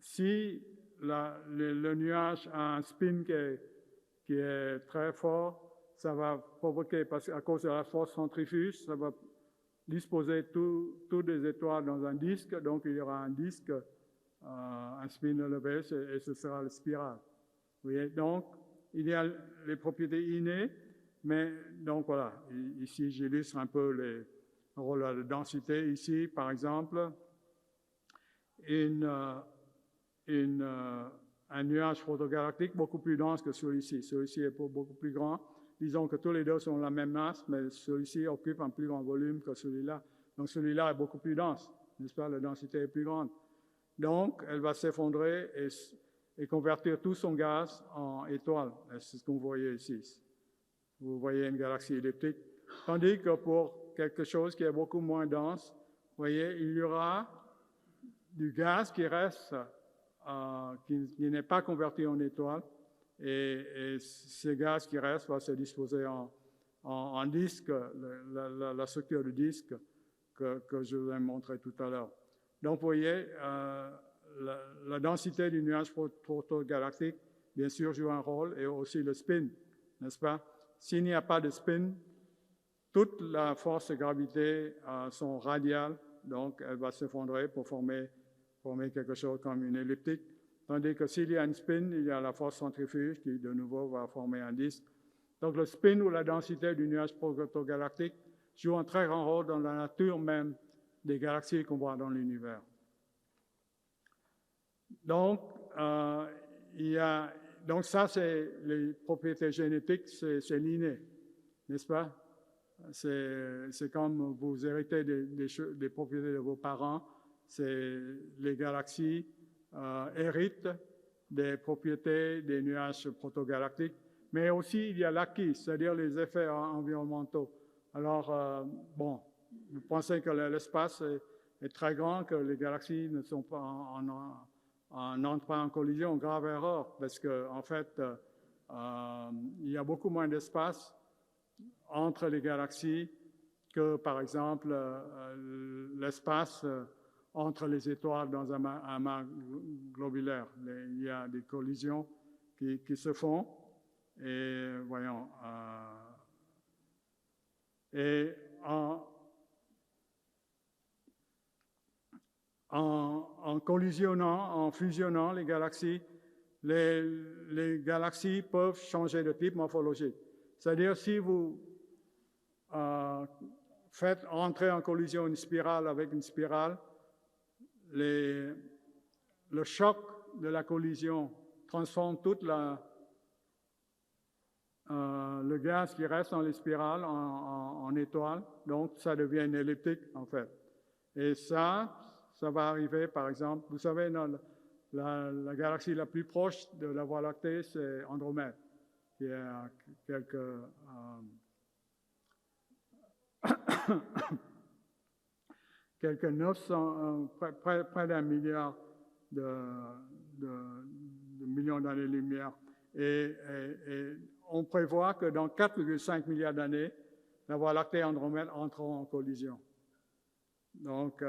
Si le nuage a un spin qui est très fort, ça va provoquer, à cause de la force centrifuge, ça va disposer toutes les étoiles dans un disque, donc il y aura un disque, un spin élevé, et ce sera la spirale. Vous voyez? Donc, il y a les propriétés innées, mais donc voilà, ici j'illustre un peu les rôles de densité. Ici, par exemple, un nuage protogalactique beaucoup plus dense que celui-ci. Celui-ci est beaucoup plus grand. Disons que tous les deux sont la même masse, mais celui-ci occupe un plus grand volume que celui-là. Donc celui-là est beaucoup plus dense, n'est-ce pas? La densité est plus grande. Donc, elle va s'effondrer et convertir tout son gaz en étoile. C'est ce que vous voyez ici. Vous voyez une galaxie elliptique. Tandis que pour quelque chose qui est beaucoup moins dense, vous voyez, il y aura du gaz qui reste, qui n'est pas converti en étoile, et ce gaz qui reste va se disposer en disque, la structure du disque que je vous ai montré tout à l'heure. Donc, vous voyez, la densité du nuage protogalactique, bien sûr, joue un rôle, et aussi le spin, n'est-ce pas? S'il n'y a pas de spin, toute la force de gravité sont radiales, donc elle va s'effondrer pour former quelque chose comme une elliptique. Tandis que s'il y a un spin, il y a la force centrifuge qui, de nouveau, va former un disque. Donc, le spin ou la densité du nuage protogalactique joue un très grand rôle dans la nature même des galaxies qu'on voit dans l'univers. Donc, donc ça, c'est les propriétés génétiques, c'est l'inné, n'est-ce pas? C'est comme vous héritez des propriétés de vos parents, les galaxies héritent des propriétés des nuages protogalactiques, mais aussi il y a l'acquis, c'est-à-dire les effets environnementaux. Alors, bon, vous pensez que l'espace est très grand, que les galaxies ne sont pas n'entrent pas en collision, grave erreur, parce qu'en fait, il y a beaucoup moins d'espace entre les galaxies que, par exemple, l'espace entre les étoiles dans un amas globulaire. Il y a des collisions qui se font, et voyons, et en collisionnant, en fusionnant les galaxies, les galaxies peuvent changer de type morphologique. C'est-à-dire, si vous faites entrer en collision une spirale avec une spirale, le choc de la collision transforme tout le gaz qui reste dans les spirales en étoile, donc ça devient une elliptique en fait. Et ça va arriver, par exemple, vous savez, la galaxie la plus proche de la Voie lactée, c'est Andromède, qui est à quelques 900, près d'un milliard de millions d'années-lumière. Et on prévoit que dans 4,5 milliards d'années, la Voie lactée et Andromède entreront en collision. Donc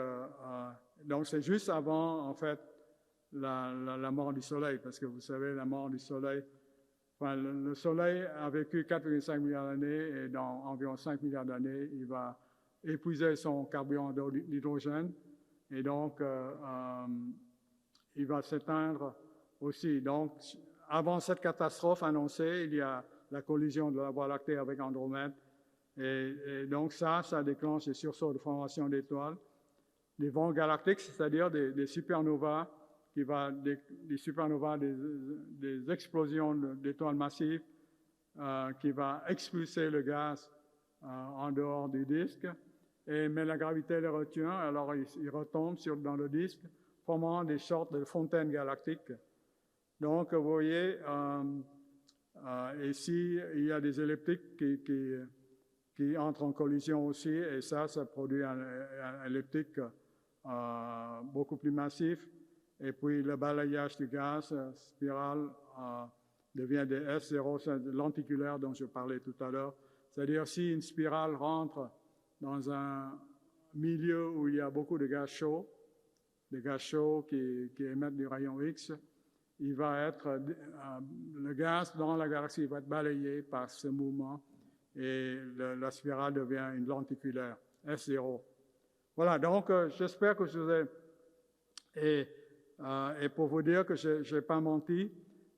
c'est juste avant, en fait, la mort du Soleil, parce que vous savez, la mort du Soleil, enfin, le Soleil a vécu 4,5 milliards d'années, et dans environ 5 milliards d'années, il va épuiser son carburant d'hydrogène, et donc il va s'éteindre aussi. Donc, avant cette catastrophe annoncée, il y a la collision de la Voie lactée avec Andromède, et donc ça déclenche des sursauts de formation d'étoiles, des vents galactiques, c'est-à-dire des supernovas qui va des supernovas, des explosions d'étoiles massives, qui va expulser le gaz en dehors du disque, mais la gravité les retient, alors ils retombent dans le disque, formant des sortes de fontaines galactiques. Donc, vous voyez, ici, il y a des elliptiques qui entrent en collision aussi, et ça produit un elliptique beaucoup plus massif. Et puis, le balayage du gaz spirale devient des S0, c'est lenticulaire dont je parlais tout à l'heure. C'est-à-dire, si une spirale rentre dans un milieu où il y a beaucoup de gaz chauds, des gaz chauds qui émettent du rayon X, il va être, le gaz dans la galaxie va être balayé par ce mouvement et la spirale devient une lenticulaire, S0. Voilà, donc j'espère que je vous ai... Et pour vous dire que je n'ai pas menti,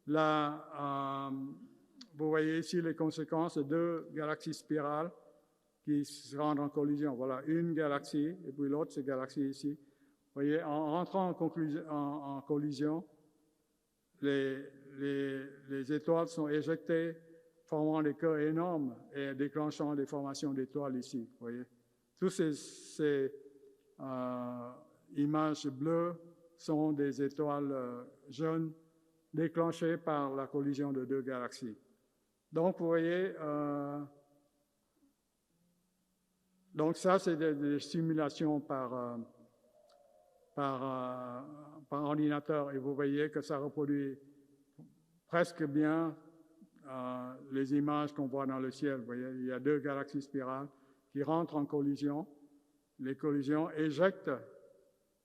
là, vous voyez ici les conséquences de 2 galaxies spirales qui se rendent en collision. Voilà, une galaxie, et puis l'autre, c'est galaxie ici. Vous voyez, en rentrant en collision, les étoiles sont éjectées, formant des queues énormes et déclenchant des formations d'étoiles ici. Vous voyez, toutes ces images bleues sont des étoiles jeunes déclenchées par la collision de 2 galaxies. Donc, vous voyez, donc ça, c'est des simulations par ordinateur, et vous voyez que ça reproduit presque bien les images qu'on voit dans le ciel. Vous voyez, il y a 2 galaxies spirales qui rentrent en collision. Les collisions éjectent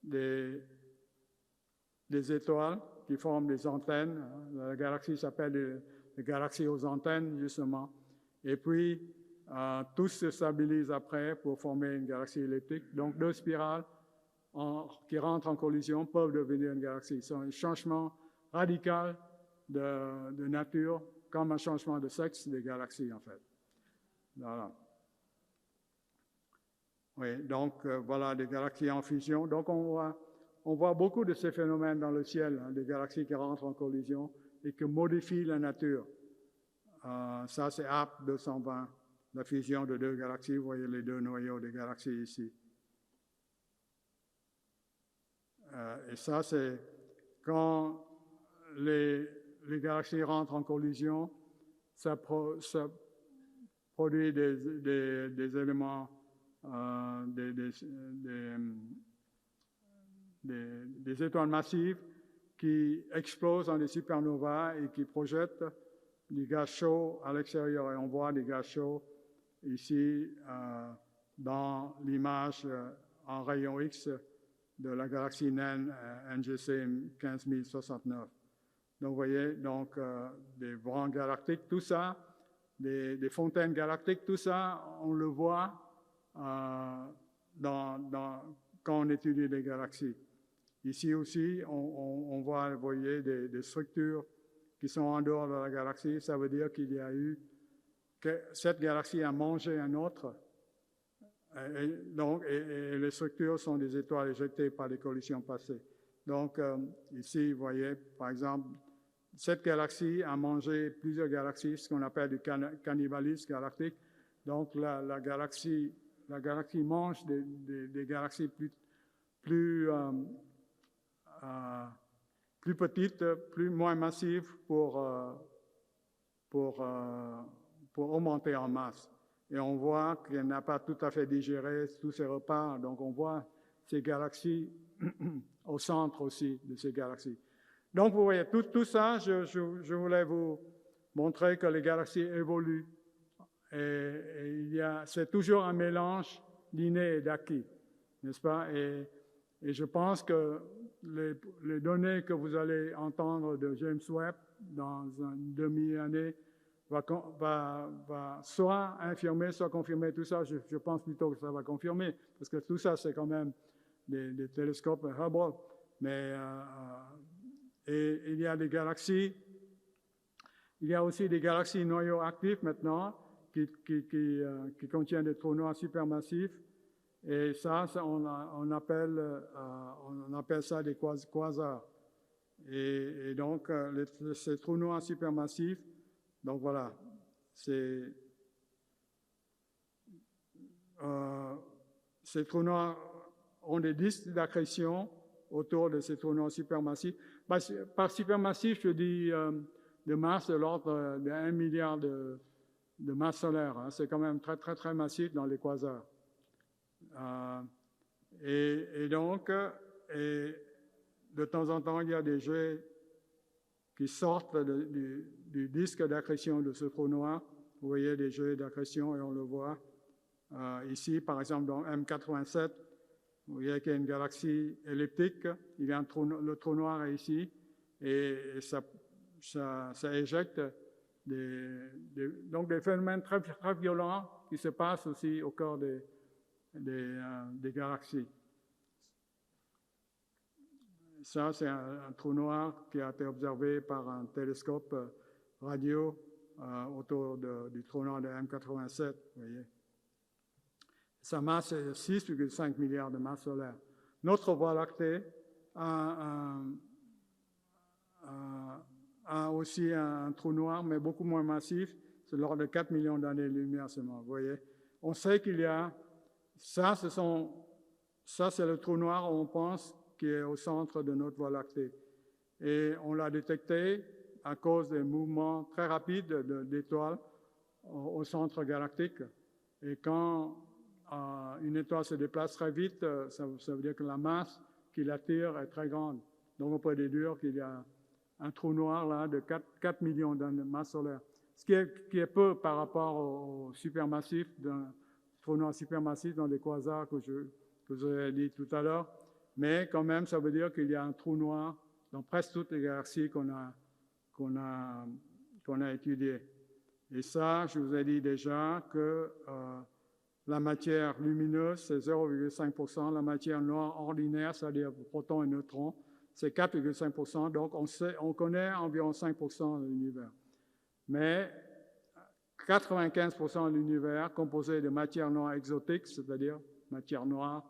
des étoiles qui forment des antennes. La galaxie s'appelle les galaxies aux antennes, justement. Et puis, tous se stabilisent après pour former une galaxie elliptique. Donc, 2 spirales qui rentrent en collision peuvent devenir une galaxie. C'est un changement radical de nature, comme un changement de sexe des galaxies, en fait. Voilà. Oui, donc voilà des galaxies en fusion. Donc on voit beaucoup de ces phénomènes dans le ciel, hein, des galaxies qui rentrent en collision et qui modifient la nature. Ça, c'est AP 220, la fusion de 2 galaxies. Vous voyez les 2 noyaux des galaxies ici. Et ça, c'est quand les galaxies rentrent en collision, ça produit des éléments, des étoiles massives qui explosent dans des supernovas et qui projettent du gaz chaud à l'extérieur. Et on voit des gaz chauds ici dans l'image en rayon X de la galaxie naine NGC 15069. Donc, vous voyez, donc, des brins galactiques, tout ça, des fontaines galactiques, tout ça, on le voit quand on étudie les galaxies. Ici aussi, on voit, vous voyez, des structures qui sont en dehors de la galaxie. Ça veut dire qu'il y a eu que cette galaxie a mangé un autre. Et les structures sont des étoiles éjectées par des collisions passées. Donc, ici, vous voyez, par exemple, cette galaxie a mangé plusieurs galaxies, ce qu'on appelle du cannibalisme galactique. Donc, la galaxie mange des galaxies plus petites, moins massives pour augmenter en masse. Et on voit qu'elle n'a pas tout à fait digéré tous ces repas. Donc, on voit ces galaxies au centre aussi de ces galaxies. Donc, vous voyez, tout ça, je voulais vous montrer que les galaxies évoluent. Et c'est toujours un mélange d'inné et d'acquis, n'est-ce pas? Et je pense que les données que vous allez entendre de James Webb dans une demi-année va soit infirmer, soit confirmer tout ça. Je pense plutôt que ça va confirmer, parce que tout ça, c'est quand même des télescopes Hubble. Mais et il y a des galaxies, il y a aussi des galaxies noyaux actifs maintenant qui contiennent des trous noirs supermassifs. Et ça on appelle ça des quasars. Et donc, ces trous noirs supermassifs, donc voilà, ces trous noirs ont des disques d'accrétion autour de ces trous noirs supermassifs. Par supermassif, je dis de masse de l'ordre de 1 milliard de masse solaire. Hein. C'est quand même très, très, très massif dans les quasars. Et donc, de temps en temps, il y a des jets qui sortent du disque d'accrétion de ce trou noir. Vous voyez des jets d'accrétion et on le voit. Ici, par exemple, dans M87, vous voyez qu'il y a une galaxie elliptique. Il y a le trou noir est ici et ça éjecte donc des phénomènes très, très violents qui se passent aussi au cœur des galaxies. Ça, c'est un trou noir qui a été observé par un télescope radio autour du trou noir de M87. Vous voyez. Sa masse est 6,5 milliards de masse solaire. Notre Voie lactée a aussi un trou noir, mais beaucoup moins massif. C'est l'ordre de 4 millions d'années-lumière seulement. Vous voyez. On sait qu'il y a... Ça, c'est le trou noir, on pense, qui est au centre de notre Voie lactée. Et on l'a détecté à cause des mouvements très rapides d'étoiles au centre galactique. Et quand une étoile se déplace très vite, ça veut dire que la masse qui l'attire est très grande. Donc on peut déduire qu'il y a un trou noir là de 4 millions de masse solaire. Ce qui est peu par rapport au supermassif, d'un trou noir supermassif dans les quasars que je vous ai dit tout à l'heure. Mais quand même, ça veut dire qu'il y a un trou noir dans presque toutes les galaxies qu'on a étudiées. Et ça, je vous ai dit déjà que la matière lumineuse, c'est 0,5%. La matière noire ordinaire, c'est-à-dire protons et neutrons, c'est 4,5%. Donc, on connaît environ 5% de l'univers. Mais 95% de l'univers composé de matière noire exotique, c'est-à-dire matière noire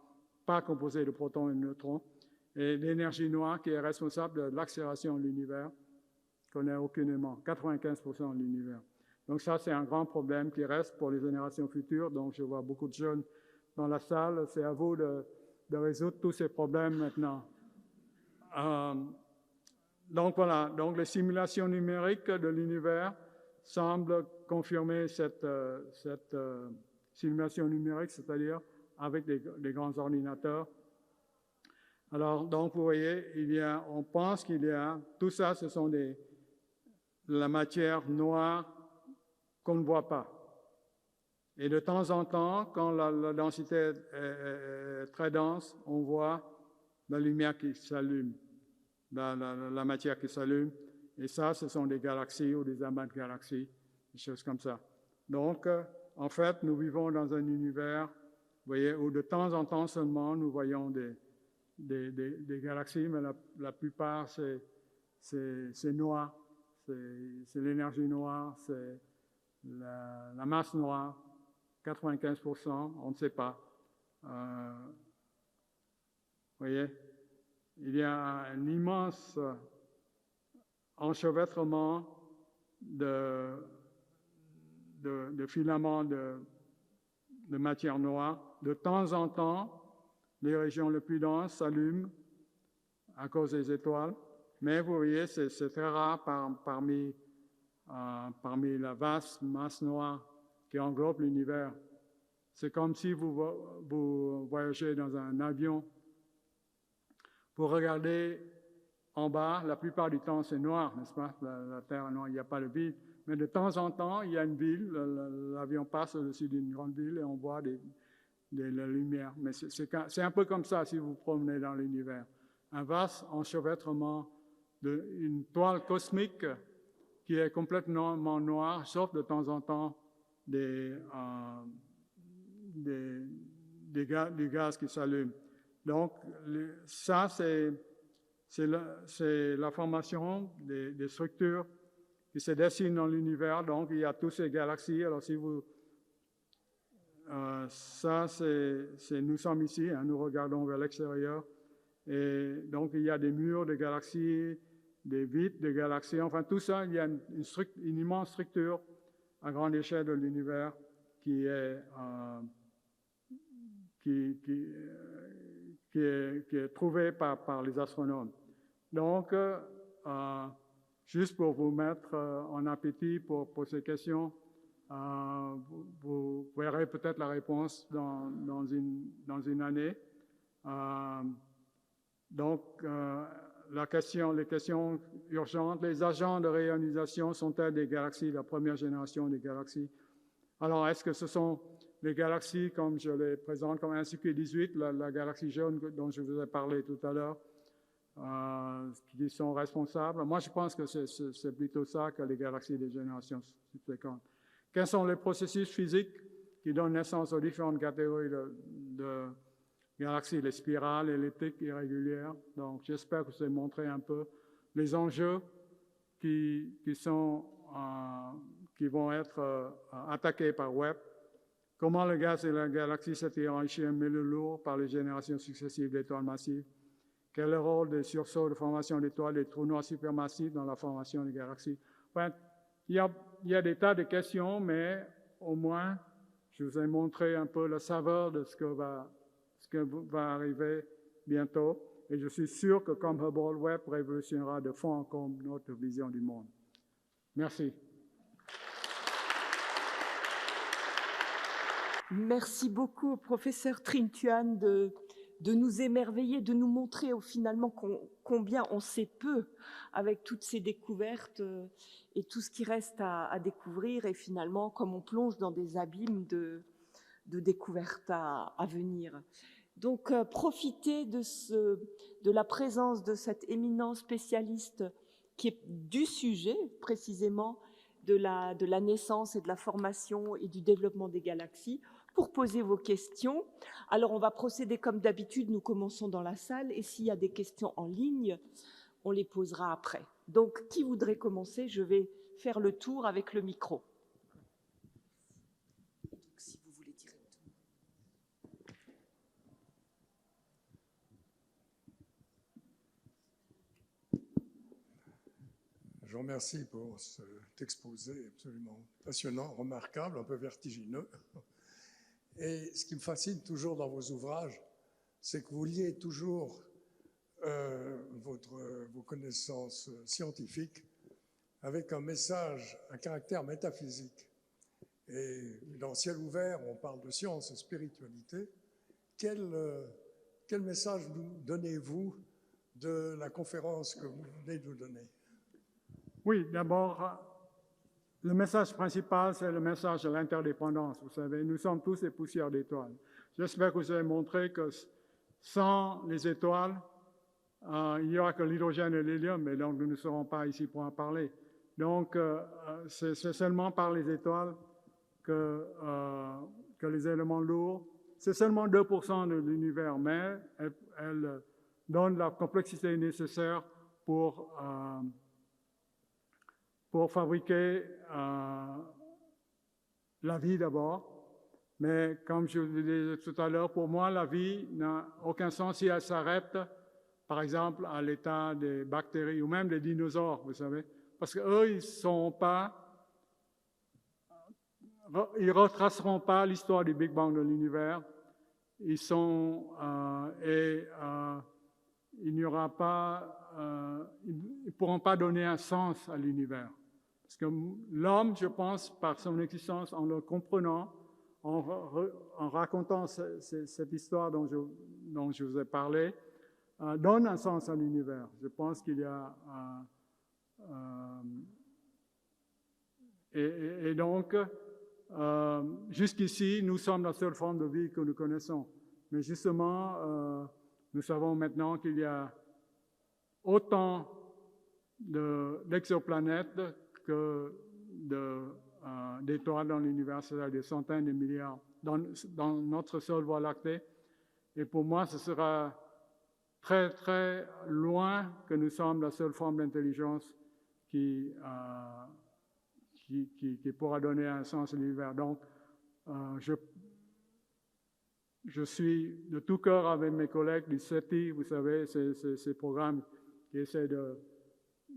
pas composée de protons et de neutrons, et l'énergie noire qui est responsable de l'accélération de l'univers, qu'on n'a aucunement, 95% de l'univers. Donc ça, c'est un grand problème qui reste pour les générations futures. Donc je vois beaucoup de jeunes dans la salle. C'est à vous de résoudre tous ces problèmes maintenant. Donc voilà, donc les simulations numériques de l'univers semblent confirmer cette simulation numérique, c'est-à-dire avec des grands ordinateurs. Alors, donc, vous voyez, on pense qu'il y a, tout ça, ce sont de la matière noire qu'on ne voit pas. Et de temps en temps, quand la densité est très dense, on voit la lumière qui s'allume, la matière qui s'allume. Et ça, ce sont des galaxies ou des amas de galaxies, des choses comme ça. Donc, en fait, nous vivons dans un univers, vous voyez, où de temps en temps seulement, nous voyons des galaxies, mais la plupart, c'est noir, c'est l'énergie noire, c'est la masse noire, 95%, on ne sait pas. Vous voyez, il y a un immense enchevêtrement de filaments de matière noire. De temps en temps, les régions les plus denses s'allument à cause des étoiles, mais vous voyez, c'est très rare parmi la vaste masse noire qui englobe l'univers. C'est comme si vous voyagez dans un avion. Vous regardez en bas, la plupart du temps c'est noir, n'est-ce pas? La Terre, non, il n'y a pas de vide. Mais de temps en temps, il y a une ville, l'avion passe au-dessus d'une grande ville et on voit la lumière. Mais c'est un peu comme ça si vous promenez dans l'univers. Un vaste enchevêtrement d'une toile cosmique qui est complètement noire, sauf de temps en temps du gaz qui s'allume. Donc, ça, c'est la formation des structures qui se dessinent dans l'univers. Donc, il y a toutes ces galaxies. Alors, si vous... ça, nous sommes ici, hein, nous regardons vers l'extérieur. Et donc, il y a des murs de galaxies, des vides, des galaxies. Enfin, tout ça, il y a une immense structure à grande échelle de l'univers qui est trouvée par les astronomes. Donc, juste pour vous mettre en appétit pour ces questions, vous verrez peut-être la réponse dans une année. Donc, les questions urgentes, les agents de réionisation sont-elles des galaxies, la première génération des galaxies? Alors, est-ce que ce sont les galaxies, comme je les présente, comme 1/18, la galaxie jaune dont je vous ai parlé tout à l'heure, qui sont responsables? Moi, je pense que c'est plutôt ça que les galaxies des générations subséquentes. Quels sont les processus physiques qui donnent naissance aux différentes catégories de galaxies, les spirales elliptiques irrégulières? Donc, j'espère que je vous ai montré un peu les enjeux qui vont être attaqués par Webb. Comment le gaz et la galaxie s'est enrichi en milieu lourd par les générations successives d'étoiles massives? Quel est le rôle des sursauts de formation d'étoiles et des trous noirs supermassifs dans la formation des galaxies? Enfin, il y a des tas de questions, mais au moins, je vous ai montré un peu la saveur de ce que va arriver bientôt. Et je suis sûr que comme Hubble, Webb révolutionnera de fond en comble notre vision du monde. Merci. Merci beaucoup au professeur Trinh-Thuan de nous émerveiller, de nous montrer finalement combien on sait peu avec toutes ces découvertes et tout ce qui reste à découvrir, et finalement comme on plonge dans des abîmes de découvertes à venir. Donc profitez de la présence de cet éminent spécialiste qui est du sujet précisément de la naissance et de la formation et du développement des galaxies pour poser vos questions. Alors, on va procéder comme d'habitude, nous commençons dans la salle, et s'il y a des questions en ligne, on les posera après. Donc, qui voudrait commencer? Je vais faire le tour avec le micro. Donc, si vous voulez directement. Je vous remercie pour cet exposé absolument passionnant, remarquable, un peu vertigineux. Et ce qui me fascine toujours dans vos ouvrages, c'est que vous liez toujours vos connaissances scientifiques avec un message, un caractère métaphysique. Et dans Ciel ouvert, on parle de science et spiritualité. Quel message donnez-vous de la conférence que vous venez de nous donner? Oui, d'abord, le message principal, c'est le message de l'interdépendance. Vous savez, nous sommes tous des poussières d'étoiles. J'espère que vous avez montré que sans les étoiles, il n'y aura que l'hydrogène et l'hélium, mais donc nous ne serons pas ici pour en parler. Donc, c'est seulement par les étoiles que les éléments lourds, c'est seulement 2% de l'univers, mais elles donnent la complexité nécessaire pour fabriquer la vie d'abord. Mais comme je vous disais tout à l'heure, pour moi, la vie n'a aucun sens si elle s'arrête, par exemple, à l'état des bactéries ou même des dinosaures, vous savez. Parce qu'eux, ils ne retraceront pas l'histoire du Big Bang de l'univers. Ils ne pourront pas donner un sens à l'univers. Parce que l'homme, je pense, par son existence, en le comprenant, en racontant cette histoire dont je vous ai parlé, donne un sens à l'univers. Je pense qu'il y a... et donc, jusqu'ici, nous sommes la seule forme de vie que nous connaissons. Mais justement, nous savons maintenant qu'il y a autant d'exoplanètes que d'étoiles dans l'univers, c'est-à-dire des centaines de milliards dans notre seule Voie lactée. Et pour moi, ce sera très, très loin que nous sommes la seule forme d'intelligence qui pourra donner un sens à l'univers. Donc, je suis de tout cœur avec mes collègues du SETI, vous savez, ces programmes qui essaient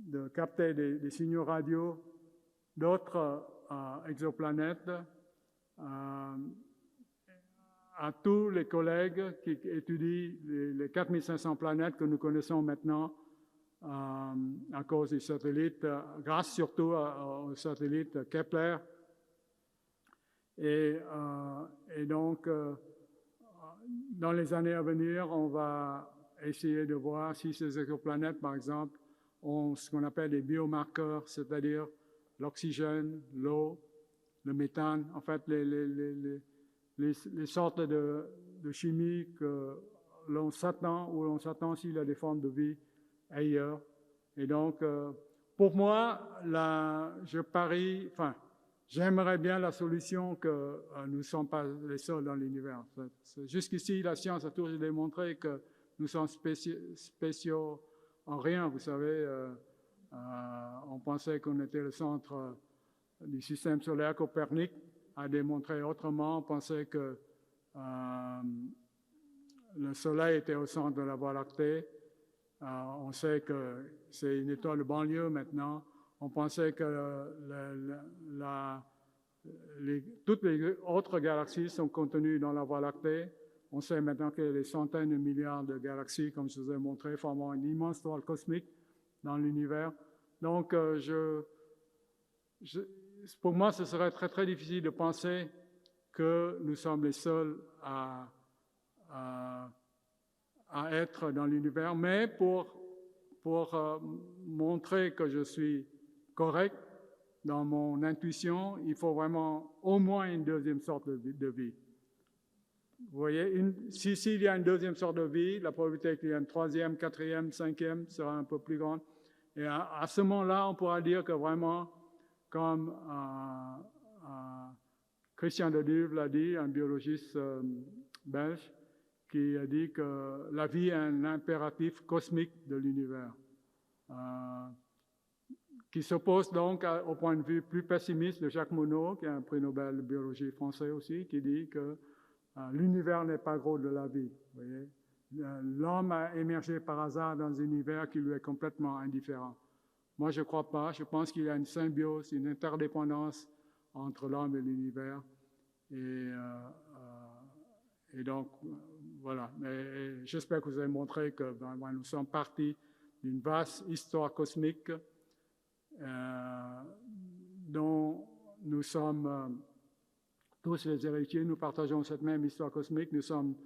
de capter des signaux radio d'autres exoplanètes. À tous les collègues qui étudient les 4500 planètes que nous connaissons maintenant à cause des satellites, grâce surtout au satellite Kepler. Et donc, dans les années à venir, on va essayer de voir si ces exoplanètes, par exemple, ont ce qu'on appelle des biomarqueurs, c'est-à-dire l'oxygène, l'eau, le méthane, en fait, les sortes de chimie que l'on s'attend, ou l'on s'attend s'il y a des formes de vie ailleurs. Et donc, pour moi, je parie, enfin, j'aimerais bien la solution que nous ne sommes pas les seuls dans l'univers. Jusqu'ici, la science a toujours démontré que nous sommes spéciaux en rien. Vous savez, on pensait qu'on était le centre du système solaire. Copernic a démontré autrement. On pensait que le Soleil était au centre de la Voie lactée. On sait que c'est une étoile de banlieue maintenant. On pensait que toutes les autres galaxies sont contenues dans la Voie lactée. On sait maintenant qu'il y a des centaines de milliards de galaxies, comme je vous ai montré, formant une immense toile cosmique dans l'univers. Donc, pour moi, ce serait très, très difficile de penser que nous sommes les seuls à être dans l'univers, mais pour montrer que je suis correct dans mon intuition, il faut vraiment au moins une deuxième sorte de vie. Vous voyez, s'il y a une deuxième sorte de vie, la probabilité qu'il y ait une troisième, quatrième, cinquième sera un peu plus grande. Et à ce moment-là, on pourra dire que vraiment, comme Christian de Duve l'a dit, un biologiste belge, qui a dit que la vie est un impératif cosmique de l'univers, qui s'oppose donc au point de vue plus pessimiste de Jacques Monod, qui est un prix Nobel de biologie français aussi, qui dit que l'univers n'est pas gros de la vie. Vous voyez? L'homme a émergé par hasard dans un univers qui lui est complètement indifférent. Moi, je ne crois pas. Je pense qu'il y a une symbiose, une interdépendance entre l'homme et l'univers. Et donc, voilà. Mais j'espère que vous avez montré que nous sommes partis d'une vaste histoire cosmique dont nous sommes tous les héritiers. Nous partageons cette même histoire cosmique. Nous sommes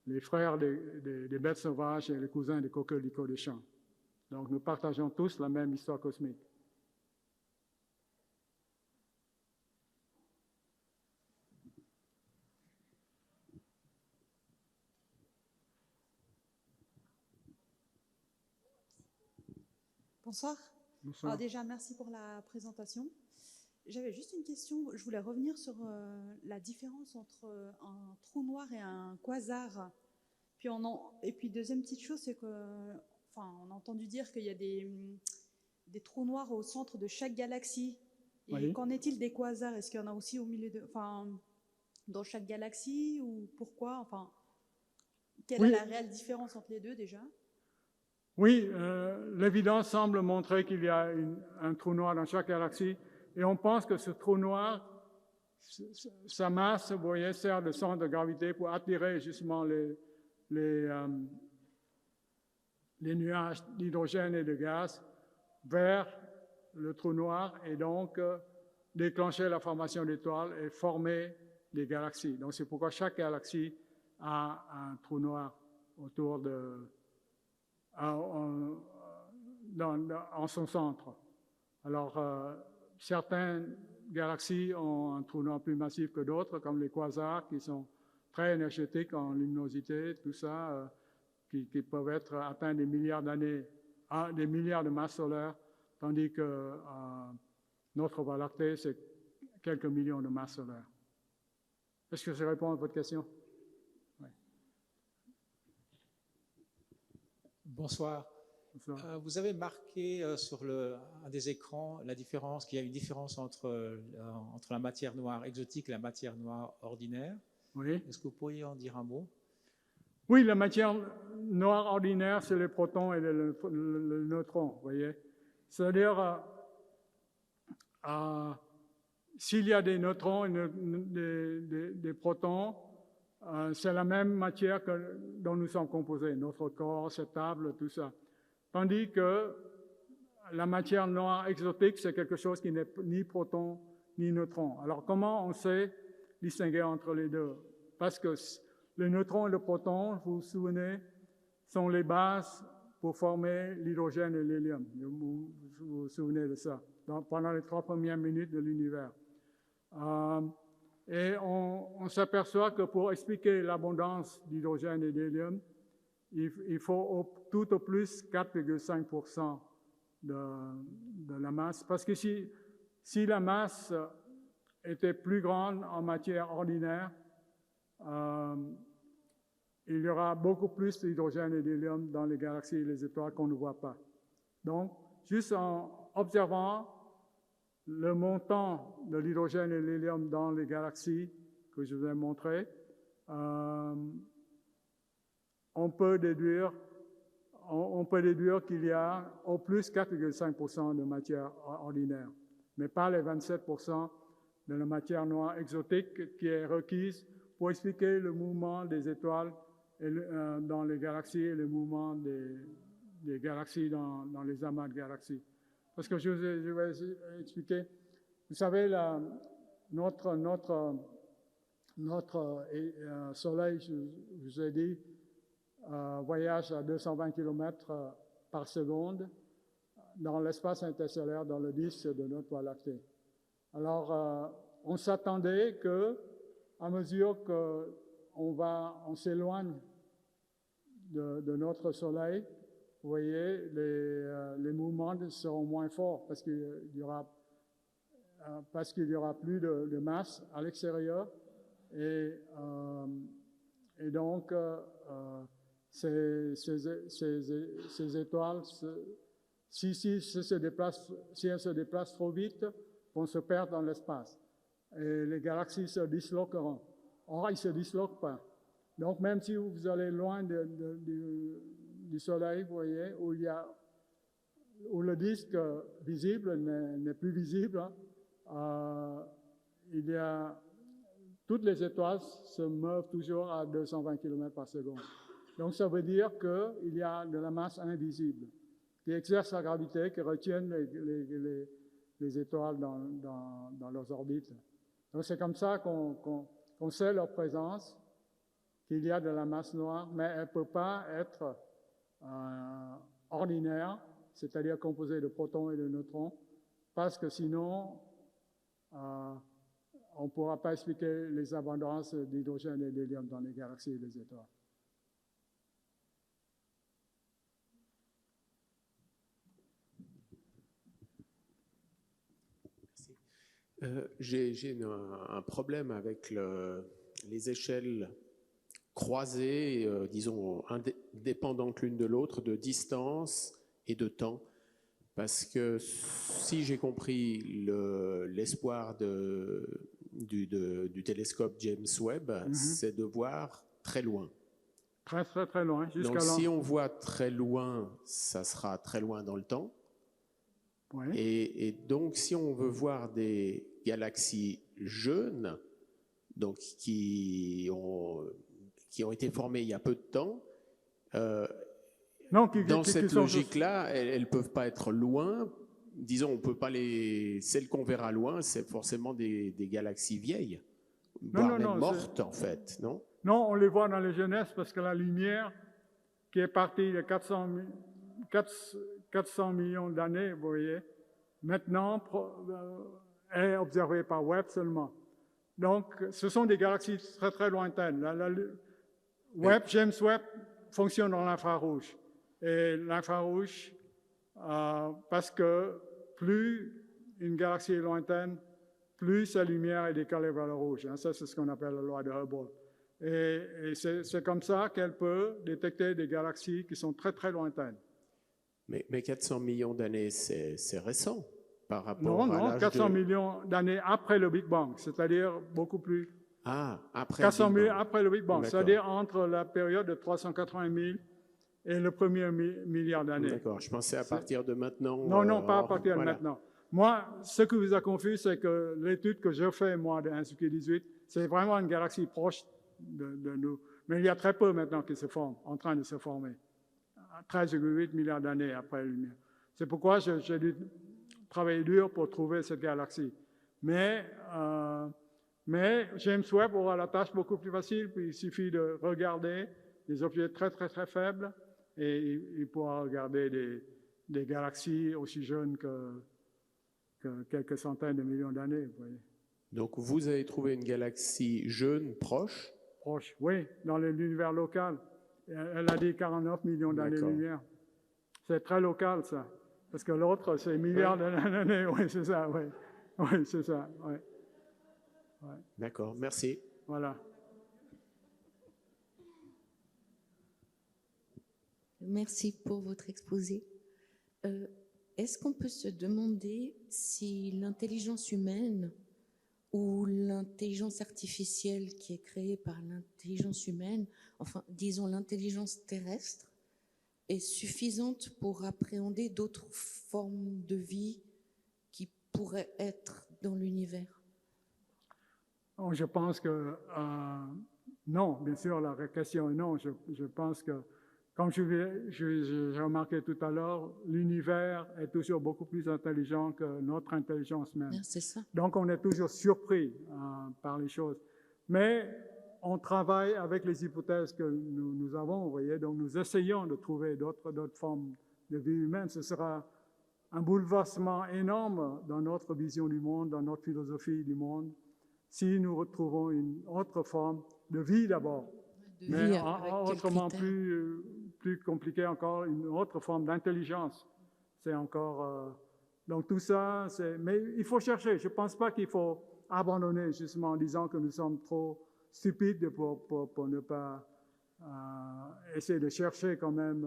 les frères des bêtes sauvages et les cousins des coquelicots des champs. Donc, nous partageons tous la même histoire cosmique. Bonsoir. Bonsoir. Alors déjà, merci pour la présentation. J'avais juste une question. Je voulais revenir sur la différence entre un trou noir et un quasar. Et puis deuxième petite chose, c'est que, on a entendu dire qu'il y a des trous noirs au centre de chaque galaxie. Et Oui. qu'en est-il des quasars? Est-ce qu'il y en a aussi au milieu dans chaque galaxie, ou pourquoi? Quelle est la réelle différence entre les deux déjà? Oui, l'évidence semble montrer qu'il y a un trou noir dans chaque galaxie, et on pense que ce trou noir, sa masse, vous voyez, sert de centre de gravité pour attirer justement les nuages d'hydrogène et de gaz vers le trou noir, et donc déclencher la formation d'étoiles et former des galaxies. Donc c'est pourquoi chaque galaxie a un trou noir autour en son centre. Alors, certaines galaxies ont un trou noir plus massif que d'autres, comme les quasars, qui sont très énergétiques en luminosité, tout ça, qui peuvent être atteints des milliards d'années, des milliards de masses solaires, tandis que notre Voie lactée, c'est quelques millions de masses solaires. Est-ce que ça répond à votre question? Oui. Bonsoir. Bonsoir. Vous avez marqué sur un des écrans qu'il y a une différence entre la matière noire exotique et la matière noire ordinaire. Oui. Est-ce que vous pourriez en dire un mot? Oui, la matière noire ordinaire, c'est les protons et le neutron, vous voyez. C'est-à-dire, s'il y a des neutrons et des protons, c'est la même matière dont nous sommes composés, notre corps, cette table, tout ça. Tandis que la matière noire exotique, c'est quelque chose qui n'est ni proton ni neutron. Alors, comment on sait distinguer entre les deux? Parce que le neutron et le proton, vous vous souvenez, sont les bases pour former l'hydrogène et l'hélium. Vous vous souvenez de ça, pendant les 3 premières minutes de l'univers. Et on s'aperçoit que pour expliquer l'abondance d'hydrogène et d'hélium, il faut tout au plus 4,5% de la masse. Parce que si la masse était plus grande en matière ordinaire, il y aura beaucoup plus d'hydrogène et d'hélium dans les galaxies et les étoiles qu'on ne voit pas. Donc, juste en observant le montant de l'hydrogène et de l'hélium dans les galaxies que je vous ai montré, on peut déduire qu'il y a au plus 4,5% de matière ordinaire, mais pas les 27% de la matière noire exotique qui est requise pour expliquer le mouvement des étoiles dans les galaxies et le mouvement des galaxies dans les amas de galaxies. Parce que je vais expliquer, vous savez, notre Soleil, je vous ai dit, voyage à 220 km par seconde dans l'espace interstellaire, dans le disque de notre Voie lactée. Alors, on s'attendait qu'à mesure qu'on s'éloigne de notre Soleil, vous voyez, les mouvements seront moins forts parce qu'il y aura plus de masse à l'extérieur et donc ces étoiles, si elles se déplacent trop vite, vont se perdre dans l'espace et les galaxies se disloqueront. Or, ils ne se disloquent pas. Donc, même si vous allez loin du Soleil, vous voyez, où le disque visible n'est plus visible, toutes les étoiles se meuvent toujours à 220 km par seconde. Donc, ça veut dire qu'il y a de la masse invisible qui exerce la gravité, qui retiennent les étoiles dans leurs orbites. Donc, c'est comme ça qu'on sait leur présence, qu'il y a de la masse noire, mais elle ne peut pas être ordinaire, c'est-à-dire composée de protons et de neutrons, parce que sinon, on ne pourra pas expliquer les abondances d'hydrogène et d'hélium dans les galaxies et les étoiles. J'ai un problème avec les échelles croisées, disons, indépendantes l'une de l'autre, de distance et de temps. Parce que si j'ai compris l'espoir du télescope James Webb, c'est de voir très loin. Très, très, très loin. Donc si on voit très loin, ça sera très loin dans le temps. Ouais. Et donc, si on veut voir des galaxies jeunes, donc qui ont été formées il y a peu de temps, dans cette logique-là, elles ne peuvent pas être loin. Disons, on peut pas celles qu'on verra loin, c'est forcément des galaxies vieilles, voire même mortes, en fait, non? Non, on les voit dans les jeunesses parce que la lumière qui est partie de 400 millions d'années, vous voyez, maintenant est observée par Webb seulement. Donc, ce sont des galaxies très, très lointaines. James Webb fonctionne dans l'infrarouge. Et l'infrarouge, parce que plus une galaxie est lointaine, plus sa lumière est décalée vers le rouge. Ça, c'est ce qu'on appelle la loi de Hubble. Et c'est comme ça qu'elle peut détecter des galaxies qui sont très, très lointaines. Mais 400 millions d'années, c'est récent par rapport à l'âge 400 millions d'années après le Big Bang, c'est-à-dire beaucoup plus. Après 400 le Big Bang. millions après le Big Bang, c'est-à-dire entre la période de 380 000 et le premier milliard d'années. D'accord, je pensais à partir de maintenant. Non, non, pas à partir de voilà. maintenant. Moi, ce qui vous a confus, c'est que l'étude que je fais, moi, de 1/18, c'est vraiment une galaxie proche de nous. Mais il y a très peu maintenant qui se forment, en train de se former. 13,8 milliards d'années après la lumière. C'est pourquoi j'ai dû travailler dur pour trouver cette galaxie. Mais James Webb aura la tâche beaucoup plus facile, puis il suffit de regarder des objets très, très, très faibles et il pourra regarder des galaxies aussi jeunes que quelques centaines de millions d'années. Vous voyez. Donc vous avez trouvé une galaxie jeune, proche. Proche, oui, dans l'univers local. Elle a dit 49 millions d'années-lumière. C'est très local, ça. Parce que l'autre, c'est milliards d'années. Oui, c'est ça, oui. Oui, c'est ça, oui. Ouais. D'accord, merci. Voilà. Merci pour votre exposé. Est-ce qu'on peut se demander si l'intelligence humaine ou l'intelligence artificielle qui est créée par l'intelligence humaine, enfin, disons l'intelligence terrestre, est suffisante pour appréhender d'autres formes de vie qui pourraient être dans l'univers? Je pense que non, bien sûr, la question est non. Je pense que, comme j'ai remarqué tout à l'heure, l'univers est toujours beaucoup plus intelligent que notre intelligence même. C'est ça. Donc, on est toujours surpris par les choses. Mais on travaille avec les hypothèses que nous avons, vous voyez. Donc, nous essayons de trouver d'autres formes de vie humaine. Ce sera un bouleversement énorme dans notre vision du monde, dans notre philosophie du monde, si nous retrouvons une autre forme de vie d'abord, mais autrement plus compliqué encore, une autre forme d'intelligence. C'est encore... donc tout ça, mais il faut chercher. Je ne pense pas qu'il faut abandonner justement en disant que nous sommes trop stupides pour ne pas essayer de chercher quand même.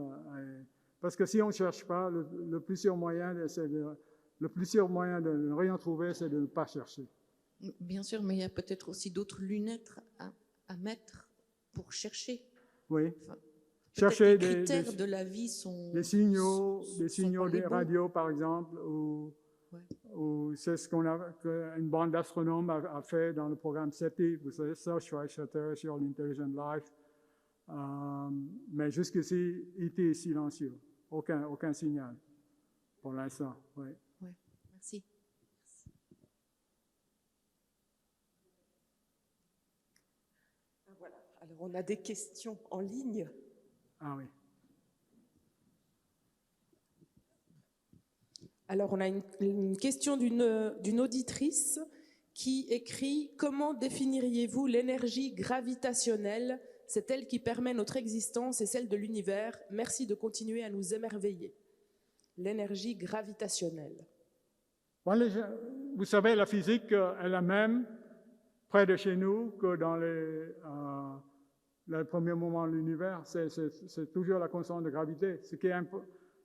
Parce que si on ne cherche pas, le plus sûr moyen de ne rien trouver, c'est de ne pas chercher. Bien sûr, mais il y a peut-être aussi d'autres lunettes à mettre pour chercher. Oui. Enfin, chercher les critères de la vie sont... des signaux des radios, par exemple, ou c'est ce qu'une bande d'astronomes a fait dans le programme SETI, vous savez, Search for Extraterrestrial Intelligent Life. Mais jusqu'ici, IT est silencieux. Aucun signal pour l'instant. Oui. Ouais, merci. Voilà. Alors, on a des questions en ligne. Ah oui. Alors, on a une question d'une auditrice qui écrit « Comment définiriez-vous l'énergie gravitationnelle ? C'est elle qui permet notre existence et celle de l'univers. Merci de continuer à nous émerveiller. » L'énergie gravitationnelle. Vous savez, la physique est la même près de chez nous que dans les premiers moments de l'univers. C'est toujours la constante de gravité.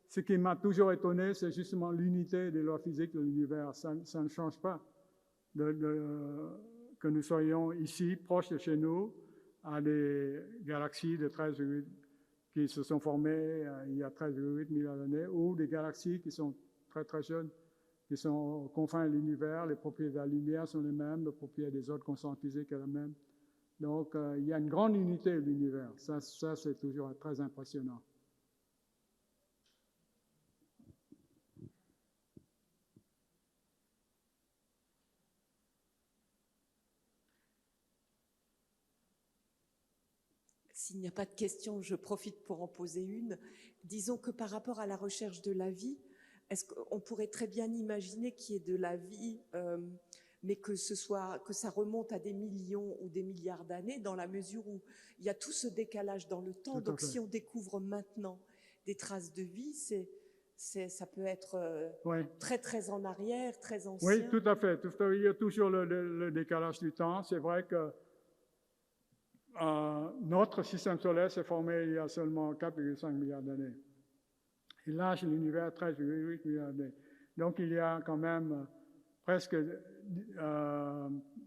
Ce qui m'a toujours étonné, c'est justement l'unité des lois physiques de l'univers. Ça ne change pas. Que nous soyons ici, proches de chez nous, à des galaxies de 13,8 qui se sont formées il y a 13,8 milliards d'années, ou des galaxies qui sont très très jeunes, qui sont aux confins de l'univers. Les propriétés de la lumière sont les mêmes, les propriétés des autres constantes physiques sont les mêmes. Donc, il y a une grande unité de l'univers. Ça c'est toujours très impressionnant. S'il n'y a pas de questions, je profite pour en poser une. Disons que par rapport à la recherche de la vie, est-ce qu'on pourrait très bien imaginer qu'il y ait de la vie, mais que ça remonte à des millions ou des milliards d'années, dans la mesure où il y a tout ce décalage dans le temps. Donc si on découvre maintenant des traces de vie, ça peut être très très en arrière, très ancien. Oui, tout à fait. Il y a toujours le décalage du temps. C'est vrai que notre système solaire s'est formé il y a seulement 4,5 milliards d'années. Et l'âge de l'univers, 13,8 milliards d'années. Donc, il y a quand même presque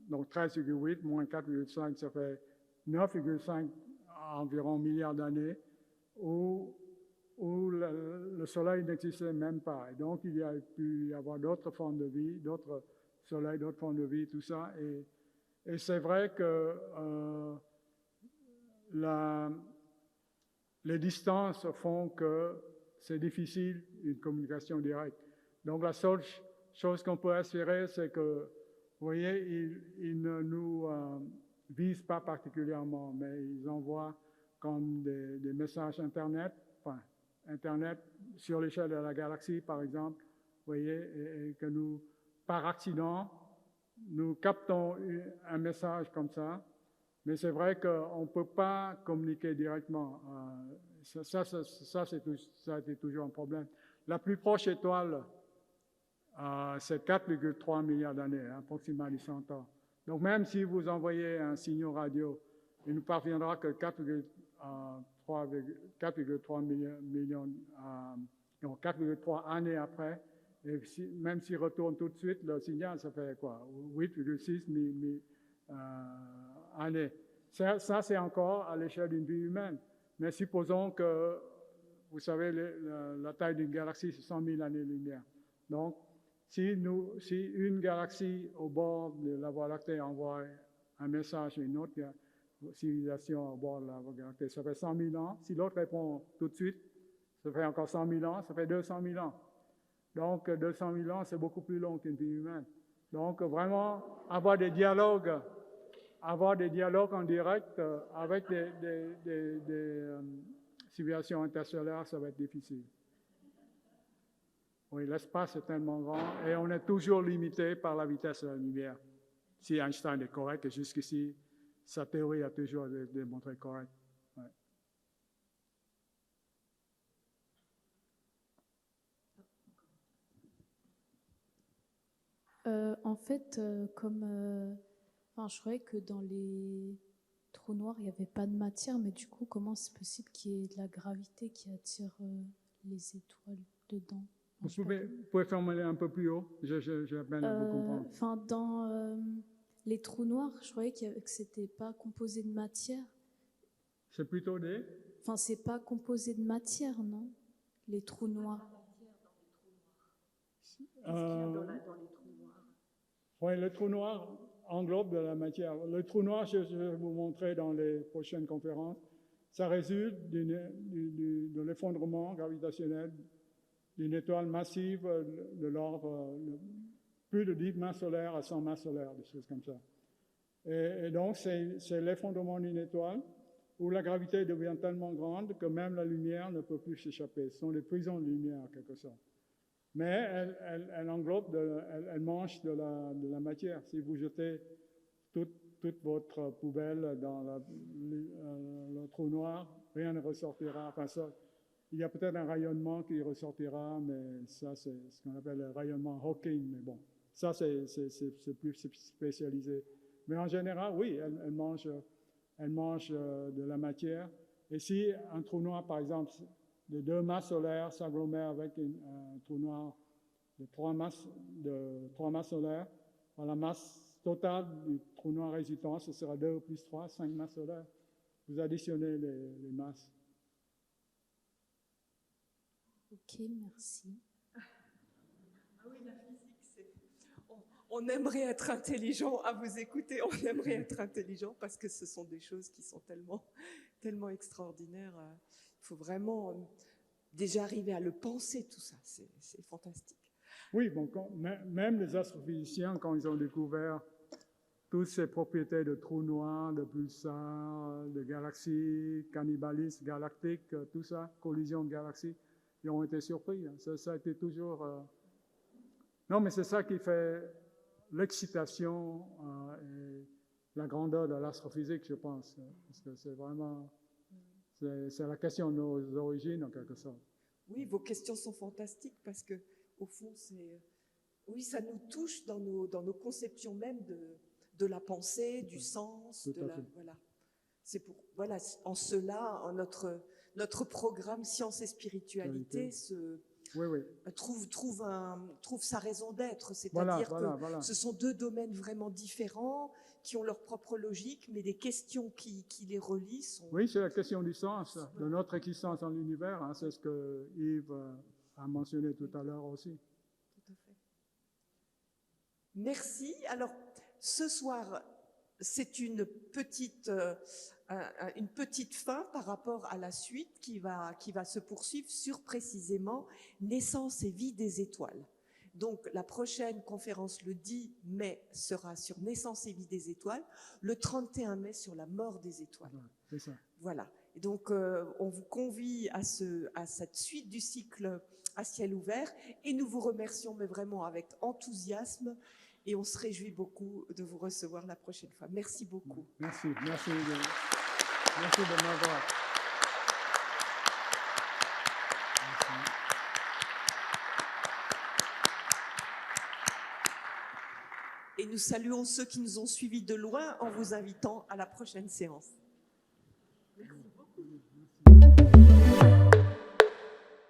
donc 13,8 moins 4,5, ça fait 9,5 environ milliards d'années, où où le soleil n'existait même pas. Et donc, il y a pu y avoir d'autres formes de vie, d'autres soleils, d'autres formes de vie, tout ça. Et c'est vrai que les distances font que c'est difficile une communication directe. Donc, la seule chose qu'on peut espérer, c'est que, vous voyez, ils ne nous visent pas particulièrement, mais ils envoient comme des messages Internet, enfin, Internet sur l'échelle de la galaxie, par exemple, vous voyez, et que nous, par accident, nous captons un message comme ça, mais c'est vrai qu'on ne peut pas communiquer directement. Ça a été toujours un problème. La plus proche étoile, c'est 4,3 milliards d'années, approximativement 100 ans. Donc même si vous envoyez un signal radio, il ne parviendra que 4,3 millions, 4,3 années après. Et même s'il retourne tout de suite, le signal, ça fait quoi? 8,6 années. Ça c'est encore à l'échelle d'une vie humaine. Mais supposons que, vous savez, la taille d'une galaxie, c'est 100 000 années-lumière. Donc, si une galaxie au bord de la Voie lactée envoie un message à une autre civilisation au bord de la Voie lactée, ça fait 100 000 ans. Si l'autre répond tout de suite, ça fait encore 100 000 ans, ça fait 200 000 ans. Donc, 200 000 ans, c'est beaucoup plus long qu'une vie humaine. Donc, vraiment, avoir des dialogues en direct avec des civilisations interstellaires, ça va être difficile. Oui, l'espace est tellement grand et on est toujours limité par la vitesse de la lumière. Si Einstein est correct, et jusqu'ici, sa théorie a toujours été démontrée correcte. Ouais. En fait, je croyais que dans les trous noirs, il n'y avait pas de matière, mais du coup, comment c'est possible qu'il y ait de la gravité qui attire les étoiles dedans? Vous pouvez formuler un peu plus haut? J'ai à peine à vous comprendre. Dans les trous noirs, je croyais que c'était pas composé de matière. C'est plutôt des? C'est pas composé de matière, non? Les trous noirs. Qu'est-ce qu'il y a dans les trous noirs? Oui, le trou noir englobe de la matière. Le trou noir, je vais vous montrer dans les prochaines conférences, ça résulte de l'effondrement gravitationnel d'une étoile massive de l'ordre plus de 10 masses solaires à 100 masses solaires, des choses comme ça. Et donc, c'est l'effondrement d'une étoile où la gravité devient tellement grande que même la lumière ne peut plus s'échapper. Ce sont des prisons de lumière, en quelque sorte. Mais elle englobe, elle mange de la matière. Si vous jetez toute votre poubelle dans le trou noir, rien ne ressortira. Enfin, ça, il y a peut-être un rayonnement qui ressortira, mais ça, c'est ce qu'on appelle le rayonnement Hawking. Mais bon, ça, c'est plus spécialisé. Mais en général, oui, elle mange de la matière. Et si un trou noir, par exemple, de 2 masses solaires s'agglomèrent avec un trou noir de 3 masses solaires, la masse totale du trou noir résultant, ce sera 2 plus 3, 5 masses solaires. Vous additionnez les masses. Ok, merci. Ah oui, la physique, c'est... On aimerait être intelligent à vous écouter, on aimerait être intelligent parce que ce sont des choses qui sont tellement extraordinaires. Il faut vraiment déjà arriver à le penser, tout ça, c'est fantastique. Oui, bon, même les astrophysiciens, quand ils ont découvert toutes ces propriétés de trous noirs, de pulsars, de galaxies, cannibalisme galactique, tout ça, collision de galaxies, ils ont été surpris. Ça a été toujours... Non, mais c'est ça qui fait l'excitation et la grandeur de l'astrophysique, je pense. Parce que c'est vraiment... C'est la question de nos origines, en quelque sorte. Oui, vos questions sont fantastiques parce que, au fond, oui, ça nous touche dans nos conceptions même de la pensée, du sens, voilà. C'est voilà, en cela, notre programme Sciences et Spiritualité trouve sa raison d'être. C'est-à-dire que ce sont 2 domaines vraiment différents qui ont leur propre logique, mais les questions qui les relient sont... Oui, c'est la question du sens, de notre existence dans l'univers. Hein, c'est ce que Yves a mentionné tout à l'heure aussi. Tout à fait. Merci. Alors, ce soir, c'est une petite fin par rapport à la suite qui va se poursuivre sur précisément naissance et vie des étoiles. Donc, la prochaine conférence, le 10 mai, sera sur naissance et vie des étoiles, le 31 mai sur la mort des étoiles. C'est ça. Voilà. Et donc, on vous convie à cette suite du cycle à ciel ouvert et nous vous remercions, mais vraiment avec enthousiasme, et on se réjouit beaucoup de vous recevoir la prochaine fois. Merci beaucoup. Merci de m'avoir. Et nous saluons ceux qui nous ont suivis de loin en vous invitant à la prochaine séance. Merci.